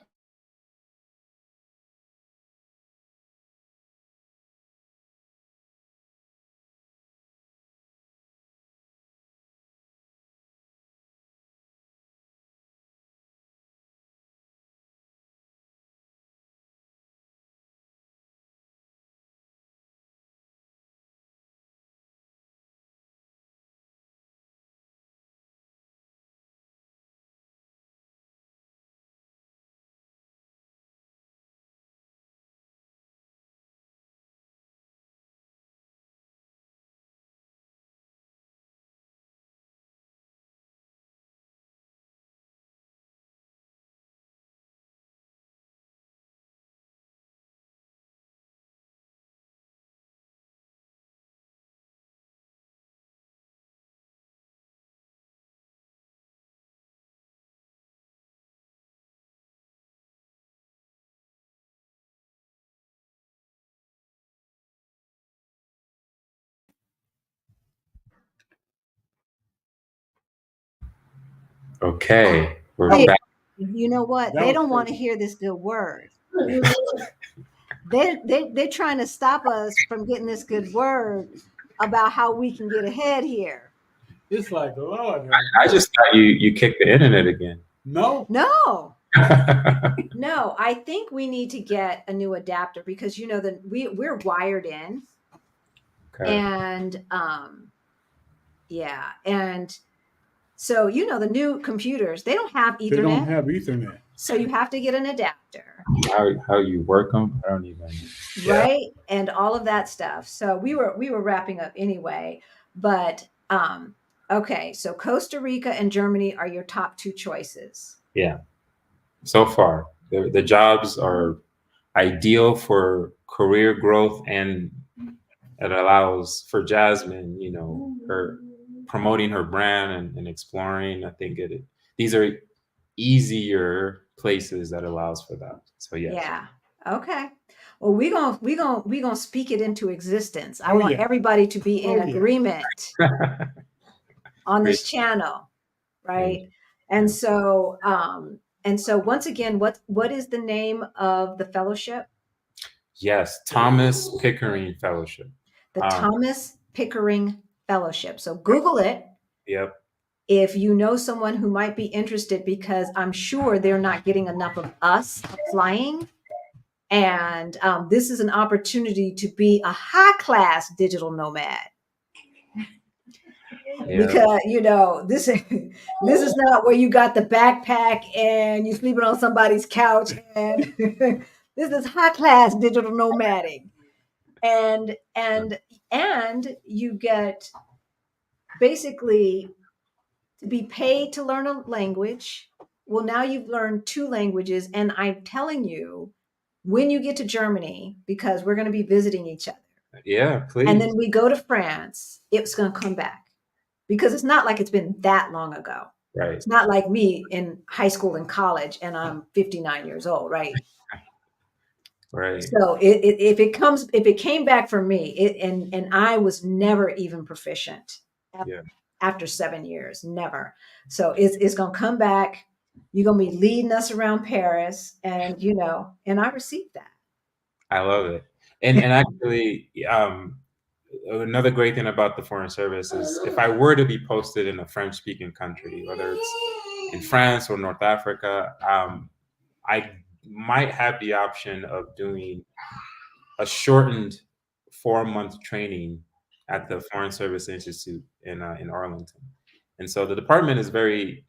Okay, we're Hey, back. you know what? That They was don't want to crazy. hear this good word. They're trying to stop us from getting this good word about how we can get ahead here. It's like, Lord. I just thought you kicked the internet again. No. No, no. I think we need to get a new adapter because we're wired in, Okay. and yeah, and so the new computers, they don't have Ethernet. They don't have Ethernet. So you have to get an adapter. How you work them? I don't even. Right, and all of that stuff. So we were wrapping up anyway, but okay. So Costa Rica and Germany are your top two choices. Yeah. So far, the jobs are ideal for career growth, and it allows for Jasmine, her promoting her brand and exploring. I think these are easier places that allows for that. So yes. Yeah. Okay. Well, we gonna speak it into existence. I want yeah. everybody to be in agreement on this Great. channel, right? And so once again, what is the name of the fellowship? Yes, Thomas Pickering Fellowship. The Thomas Pickering Fellowship. So Google it. Yep. If you know someone who might be interested, because I'm sure they're not getting enough of us applying. And this is an opportunity to be a high-class digital nomad. Yeah. Because this is not where you got the backpack and you're sleeping on somebody's couch, and this is high-class digital nomadic, and you get basically to be paid to learn a language. Well, now you've learned two languages, and I'm telling you, when you get to Germany, because we're going to be visiting each other. Yeah, please. And then we go to France, it's going to come back, because it's not like it's been that long ago. Right. It's not like me in high school and college and I'm 59 years old, right? Right. So if it came back for me, and I was never even proficient after 7 years, never. So it's going to come back. You're going to be leading us around Paris, and and I received that. I love it. And actually, another great thing about the Foreign Service is if I were to be posted in a French-speaking country, whether it's in France or North Africa, I might have the option of doing a shortened 4-month training at the Foreign Service Institute in Arlington. And so the department is very,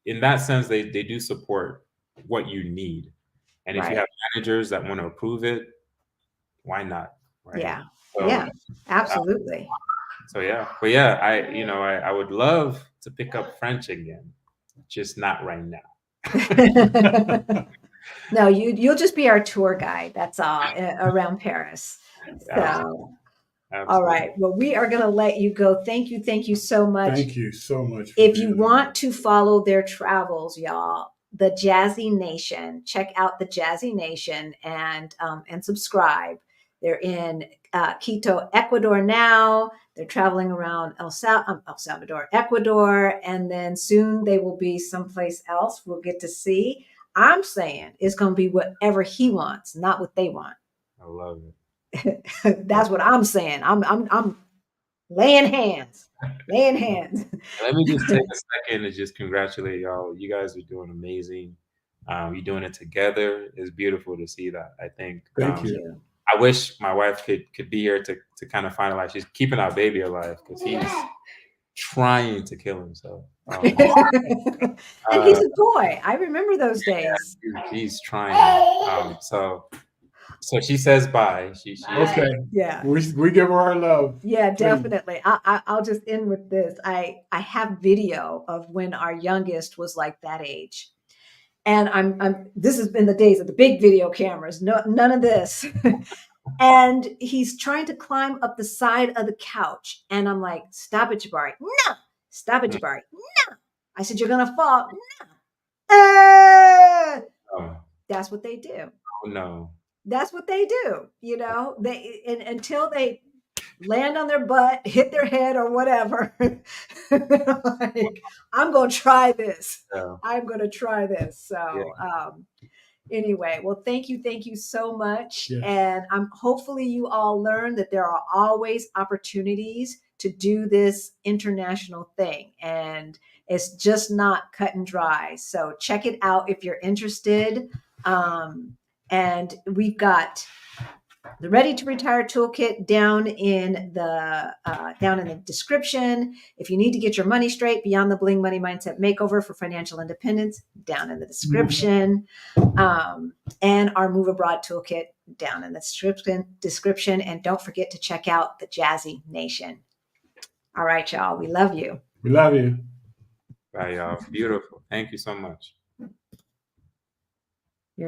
in that sense, they do support what you need. And if you have managers that want to approve it, why not? Right? Yeah. So, yeah, absolutely. But yeah, I would love to pick up French again, just not right now. No, you'll just be our tour guide. That's all, around Paris. So, all right. Well, we are going to let you go. Thank you so much. Thank you so much. If you want to follow their travels, y'all, the Jasmine Nation, check out the Jasmine Nation and subscribe. They're in Quito, Ecuador now. They're traveling around El Salvador, Ecuador, and then soon they will be someplace else we'll get to see. I'm saying it's going to be whatever he wants, not what they want. I love it. That's what I'm saying. I'm laying hands. Let me just take a second to just congratulate y'all. You guys are doing amazing. You're doing it together. It's beautiful to see that. I think. Thank you. I wish my wife could be here to kind of finalize. She's keeping our baby alive because he's trying to kill himself. And he's a boy. I remember those days. He's trying. So she says bye. She okay. Yeah. We give her our love. Yeah, definitely. I'll just end with this. I have video of when our youngest was like that age. And this has been the days of the big video cameras. No, none of this. And he's trying to climb up the side of the couch. And I'm like, stop it, Jabari. No. Stop it, Jabari. No. I said, you're gonna fall. No. That's what they do. Oh no. That's what they do, they until they land on their butt, hit their head or whatever. Like, I'm going to try this. Yeah. I'm going to try this. So, anyway, well, thank you so much. Yeah. And hopefully you all learn that there are always opportunities to do this international thing. And it's just not cut and dry. So check it out if you're interested. And we've got the Ready to Retire Toolkit down in the description. If you need to get your money straight, Beyond the Bling Money Mindset Makeover for Financial Independence, down in the description. And our Move Abroad Toolkit down in the description. And don't forget to check out the Jasmine Nation. All right, y'all. We love you. We love you. Bye, y'all. Beautiful. Thank you so much.